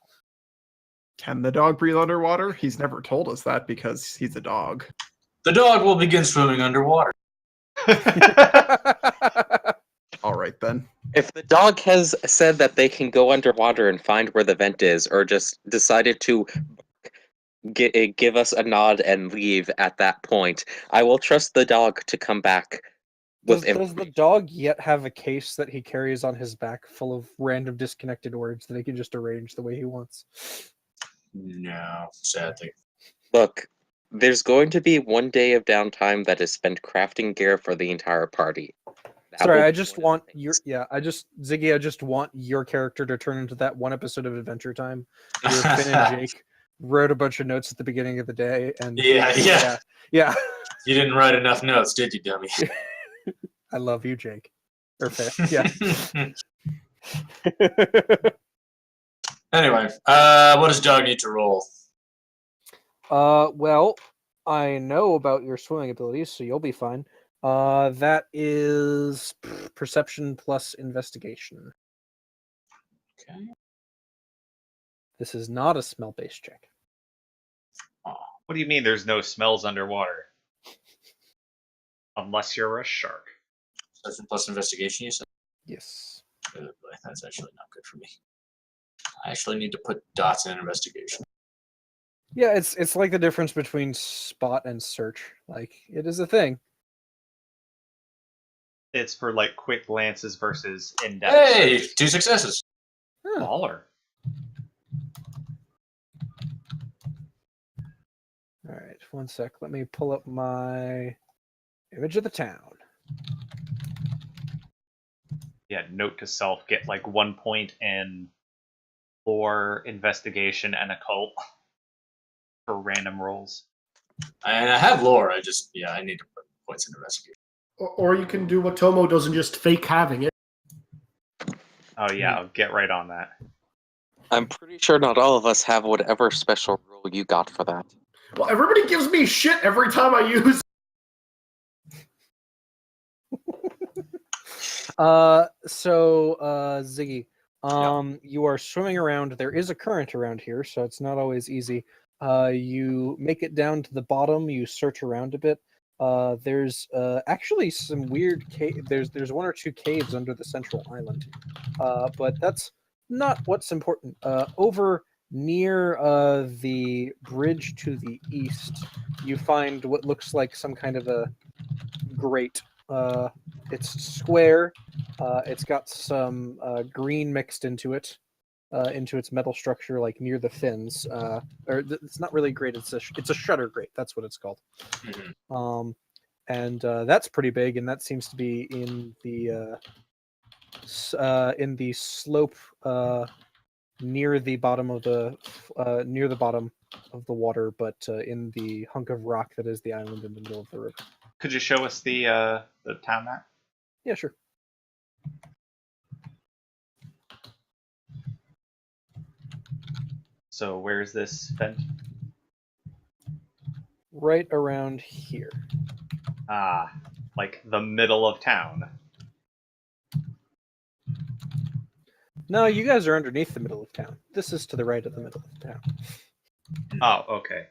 Can the dog breathe underwater? He's never told us that because he's a dog. The dog will begin swimming underwater. All right then. If the dog has said that they can go underwater and find where the vent is, or just decided to give us a nod and leave at that point, I will trust the dog to come back with Does the dog yet have a case that he carries on his back full of random disconnected words that he can just arrange the way he wants? No, sadly. Look, there's going to be 1 day of downtime that is spent crafting gear for the entire party. That Sorry, will I be just one of the want things. Ziggy, I just want your character to turn into that one episode of Adventure Time where Finn and Jake wrote a bunch of notes at the beginning of the day and Yeah. yeah. You didn't write enough notes, did you, dummy? I love you, Jake. Or Finn. Yeah. Anyway, what does dog need to roll? Well, I know about your swimming abilities, so you'll be fine. That is perception plus investigation. Okay. This is not a smell-based check. what do you mean there's no smells underwater? Unless you're a shark. Perception plus investigation, you said? Yes. Oh boy, that's actually not good for me. I actually need to put dots in investigation. Yeah, it's like the difference between spot and search. Like, it is a thing. It's for like quick glances versus in-depth. Hey, search. 2 successes. Huh. Baller. All right, 1 sec. Let me pull up my image of the town. Yeah, note to self, get like 1 point in lore, investigation, and occult for random rolls. And I have lore, I need to put points in investigation. Or you can do what Tomo does and just fake having it. Oh yeah, I'll get right on that. I'm pretty sure not all of us have whatever special rule you got for that. Well, everybody gives me shit every time I use. Ziggy, you are swimming around. There is a current around here, so it's not always easy. You make it down to the bottom. You search around a bit. There's actually some weird There's 1 or 2 caves under the central island, but that's not what's important. Over near the bridge to the east, you find what looks like some kind of a grate. It's square. It's got some green mixed into it. into its metal structure, like near the fins. It's not really grate; it's a shutter grate. That's what it's called. Mhm. And that's pretty big, and that seems to be in the slope near the bottom of the water, but in the hunk of rock that is the island in the middle of the river. Could you show us the town map? Yeah, sure. So where's this vent? Right around here. Ah, like the middle of town. No, you guys are underneath the middle of town. This is to the right of the middle of town. Oh, okay.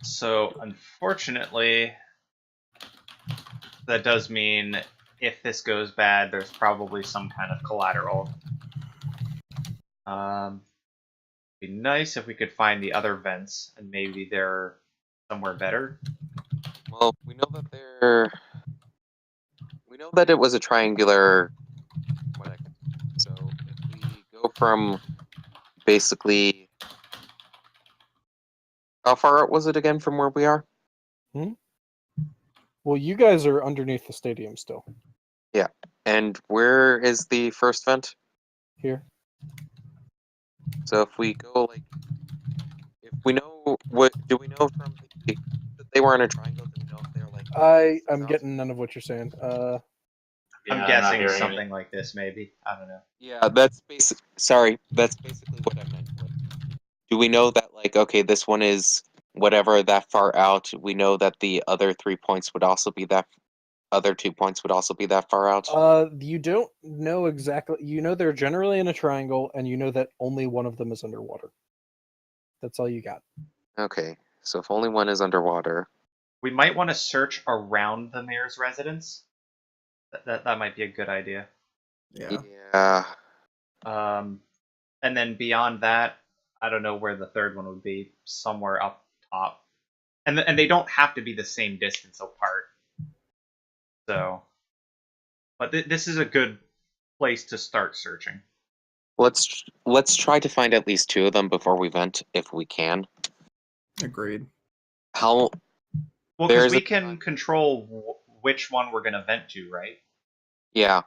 So, unfortunately, that does mean if this goes bad, there's probably some kind of collateral. Be nice if we could find the other vents, and maybe they're somewhere better. Well, we know that it was a triangular. So if we go from basically, how far out was it again from where we are? Well, you guys are underneath the stadium still. And where is the first vent? Here. So if we go if we know what do we know from that they were in a triangle? Do we know if they're like? I'm getting none of what you're saying. Yeah, I'm not guessing hearing something any- like this, maybe. I don't know. Yeah, that's basic. Sorry, that's basically what I meant. Do we know that okay, this one is whatever that far out? We know that the other 3 points would also be that. Other 2 points would also be that far out. You don't know exactly. You know they're generally in a triangle, and you know that only one of them is underwater. That's all you got. Okay, so if only one is underwater. We might want to search around the mayor's residence. That might be a good idea. Yeah. Yeah. And then beyond that, I don't know where the third one would be. Somewhere up top, and they don't have to be the same distance apart. So, but this is a good place to start searching. Let's try to find at least 2 of them before we vent, if we can. Agreed. How? Well, because we can control which one we're going to vent to, right? Yeah,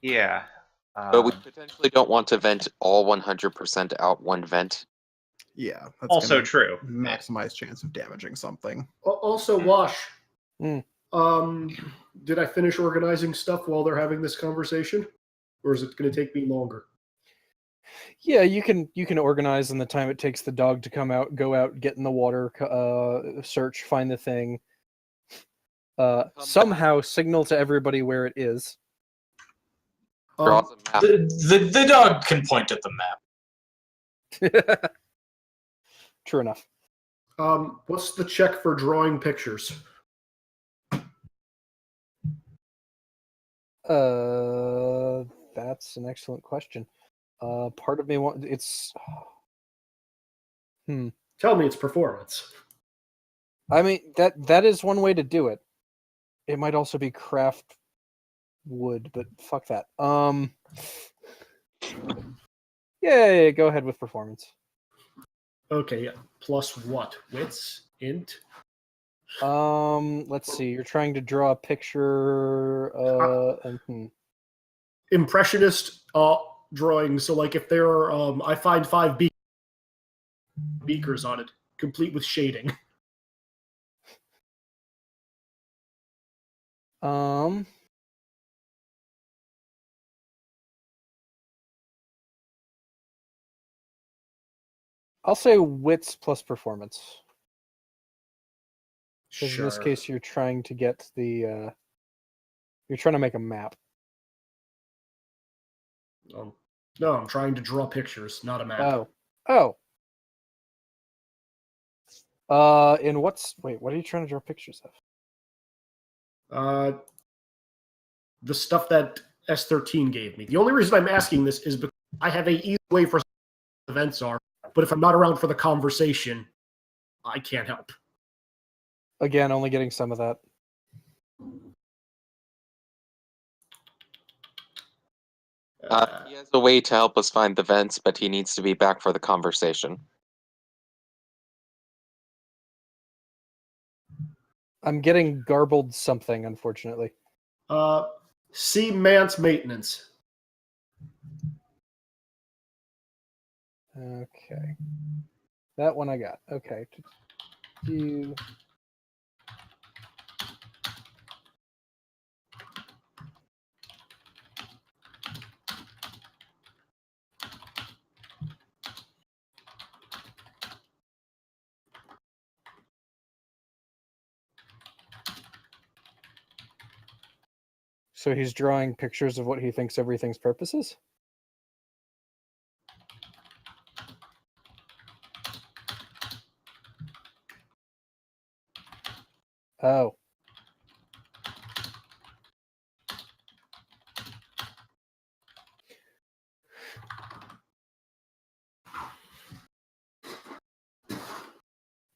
Yeah. but we potentially don't want to vent all 100% out one vent. Yeah. That's Also gonna true. maximize chance of damaging something. Also, Wash. Mm. Did I finish organizing stuff while they're having this conversation, or is it going to take me longer? Yeah, you can organize in the time it takes the dog to go out, get in the water, search, find the thing, somehow signal to everybody where it is. Draw some map. The dog can point at the map. True enough. What's the check for drawing pictures? That's an excellent question. Part of me wants it's. Tell me it's performance. I mean that is one way to do it. It might also be craft wood, but fuck that. Yeah, go ahead with performance. Okay, yeah. Plus what? Wits? Int? Let's see. You're trying to draw a picture. And Impressionist drawing. So, like, if there are, I find 5 beakers on it, complete with shading. I'll say wits plus performance. Because Sure. in this case, you're trying to get the. You're trying to make a map. No, I'm trying to draw pictures, not a map. Oh. In what's wait? What are you trying to draw pictures of? The stuff that S13 gave me. The only reason I'm asking this is because I have a easy way for events are, but if I'm not around for the conversation, I can't help. Again, only getting some of that. He has a way to help us find the vents, but he needs to be back for the conversation. I'm getting garbled something, unfortunately. C. Mance maintenance. Okay. That one I got. Okay. You. So he's drawing pictures of what he thinks everything's purpose is? Oh.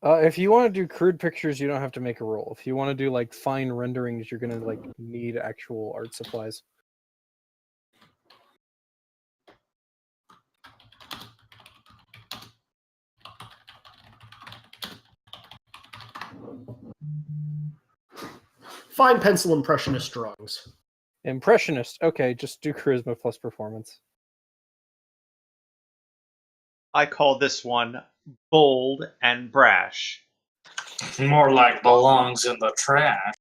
If you want to do crude pictures, you don't have to make a roll. If you want to do like fine renderings, you're gonna like need actual art supplies. Fine pencil impressionist drawings. Impressionist. Okay, just do charisma plus performance. I call this one bold and brash. More like belongs in the trash.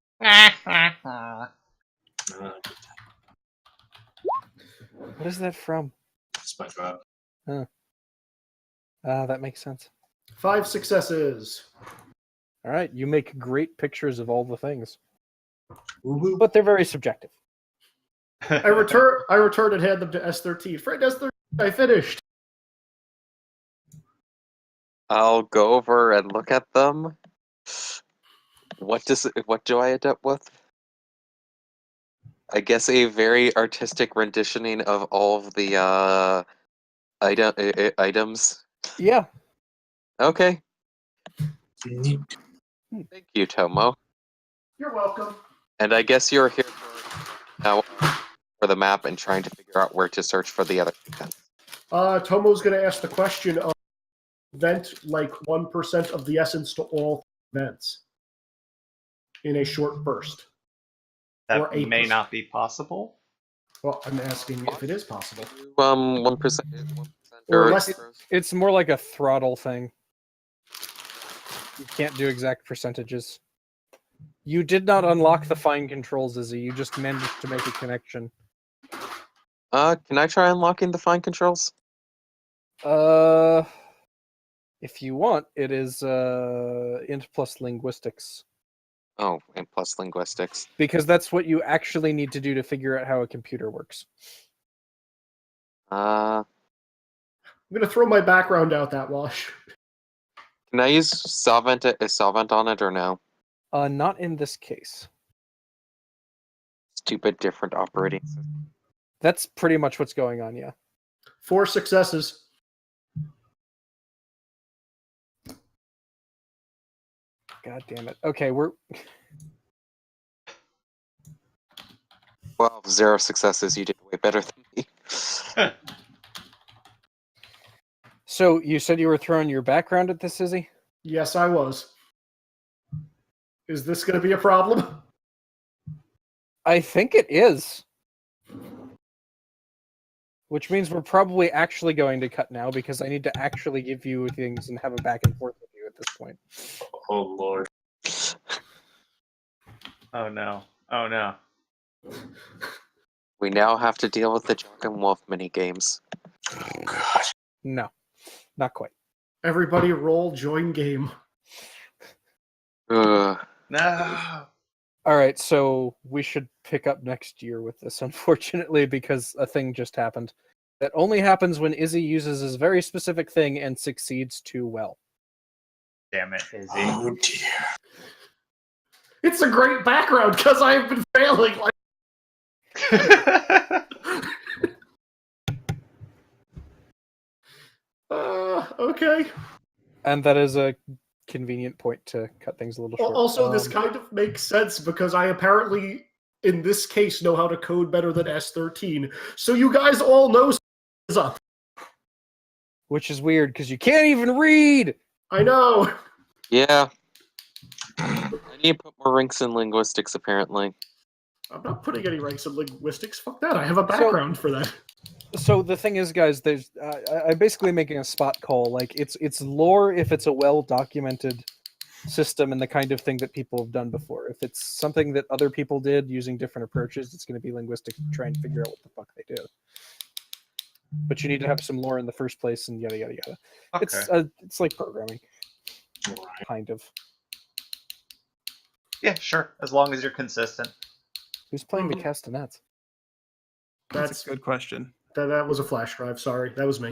What is that from? SpongeBob. That makes sense. 5 successes. All right, you make great pictures of all the things, Woo-woo. but they're very subjective. I return and hand them to S13. Friend S13, I finished. I'll go over and look at them. What do I end up with? I guess a very artistic renditioning of all of the items. Yeah. Okay. Neat. Thank you, Tomo. You're welcome. And I guess you're here now for the map and trying to figure out where to search for the other vents. Tomo's going to ask the question of vent like 1% of the essence to all vents in a short burst. That Or 8%. may not be possible. Well, I'm asking if it is possible. 1%. Or less. It's more like a throttle thing. You can't do exact percentages. You did not unlock the fine controls, Izzy. You just managed to make a connection. Can I try unlocking the fine controls? If you want, it is int plus linguistics. Oh, and plus linguistics. Because that's what you actually need to do to figure out how a computer works. I'm going to throw my background out that wash. Can I use solvent? Is solvent on it or no? Not in this case. Stupid different operating system. That's pretty much what's going on, yeah. 4 successes. God damn it. Okay, we're... Well, 0 successes. You did way better than me. So, you said you were throwing your background at this, Izzy? Yes, I was. Is this going to be a problem? I think it is. Which means we're probably actually going to cut now, because I need to actually give you things and have a back and forth with you at this point. Oh, Lord. Oh no. Oh no. We now have to deal with the Jock and Wolf mini games. Oh, God. No, not quite. Everybody roll, join game. Ugh. No. All right, so we should pick up next year with this, unfortunately, because a thing just happened. That only happens when Izzy uses his very specific thing and succeeds too well. Damn it, Izzy. Oh, dear. It's a great background because I've been failing. Okay. And that is a convenient point to cut things a little short. Also, this kind of makes sense because I apparently, in this case, know how to code better than S13. So you guys all know is up. Which is weird because you can't even read. I know. Yeah. I need to put more ranks in linguistics, apparently. I'm not putting any ranks in linguistics. Fuck that. I have a background for that. So the thing is, guys, there's I'm basically making a spot call. Like it's lore if it's a well documented system and the kind of thing that people have done before. If it's something that other people did using different approaches, it's going to be linguistic to try and figure out what the fuck they do. But you need to have some lore in the first place, and yada yada yada. Okay. It's like programming, Right. kind of. Yeah, sure. As long as you're consistent. Who's playing the castanets? That's a good question. That was a flash drive. Sorry, that was me.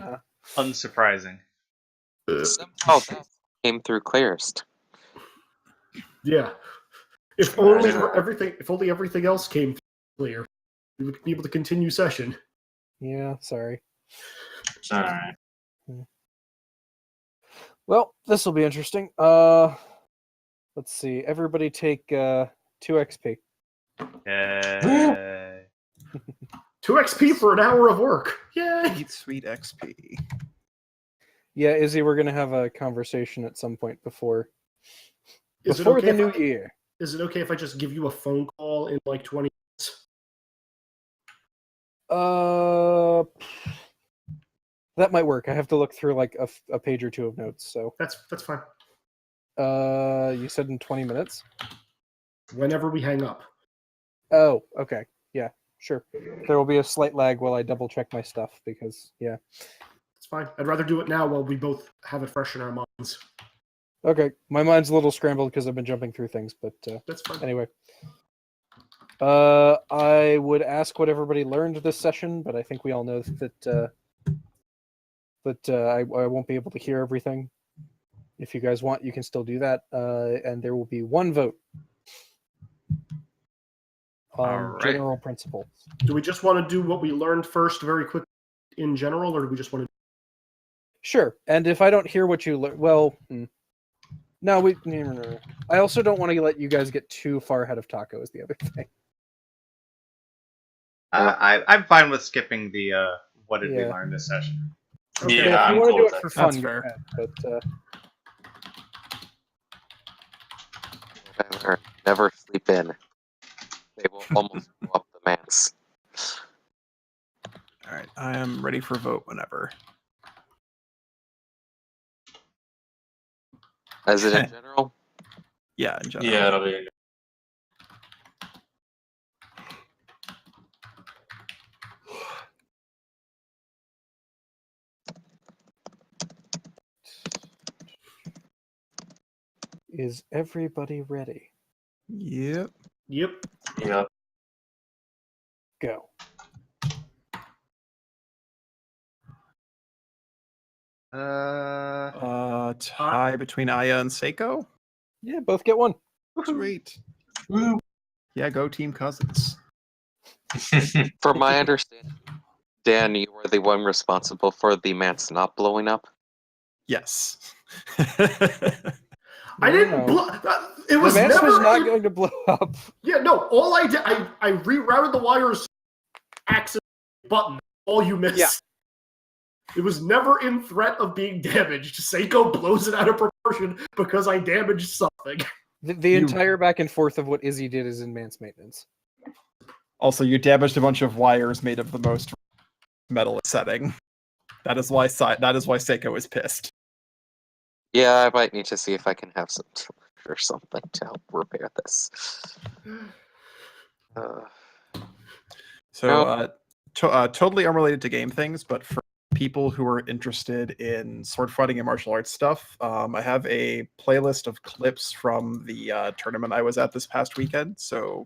Unsurprising. Somehow that came through clearest. Yeah. If only everything else came clear, we would be able to continue session. Yeah, sorry. It's all right. Well, this will be interesting. Let's see. Everybody take 2 XP. Yay. 2 XP for an hour of work. Yay! Sweet XP. Yeah, Izzy, we're gonna have a conversation at some point before Is it the okay new if year. Is it okay if I just give you a phone call in like 20 minutes? That might work. I have to look through like a page or two of notes. So That's fine. you said in 20 minutes. Whenever we hang up. Oh, okay. Yeah, sure. There will be a slight lag while I double check my stuff because yeah. It's fine. I'd rather do it now while we both have it fresh in our minds. Okay, my mind's a little scrambled because I've been jumping through things, but That's fine. anyway. I would ask what everybody learned this session, but I think we all know that I won't be able to hear everything. If you guys want, you can still do that, and there will be one vote on Alright. general principles. Do we just want to do what we learned first very quickly in general, or do we just want to... Sure, and if I don't hear what you learn, well, no. I also don't want to let you guys get too far ahead of Taco. Is the other thing. I'm fine with skipping the what did we Yeah. learn this session. Okay. Yeah, if you I'm want to cool do with it for that. fun, That's go fair. ahead, but Never sleep in. They will almost blow up the mats. All right, I am ready for vote whenever. As it in general? Yeah, in general. Yeah, it'll be. is everybody ready? Yep. Yep. Yeah. Go. Tie between Aya and Seiko. Yeah, both get one. Sweet. Woo. Yeah, go Team Cousins. From my understanding, Dan, you were the one responsible for the mats not blowing up. Yes. I didn't No. blow... It was the match never... was not going to blow up. Yeah, no, all I did... I rerouted the wires, access button. All you missed. Yeah. It was never in threat of being damaged. Seiko blows it out of proportion because I damaged something. The entire back and forth of what Izzy did is in man's maintenance. Also, you damaged a bunch of wires made of the most metal setting. That is why Seiko is pissed. Yeah, I might need to see if I can have some tools or something to help repair this. Totally unrelated to game things, but for people who are interested in sword fighting and martial arts stuff, I have a playlist of clips from the tournament I was at this past weekend. So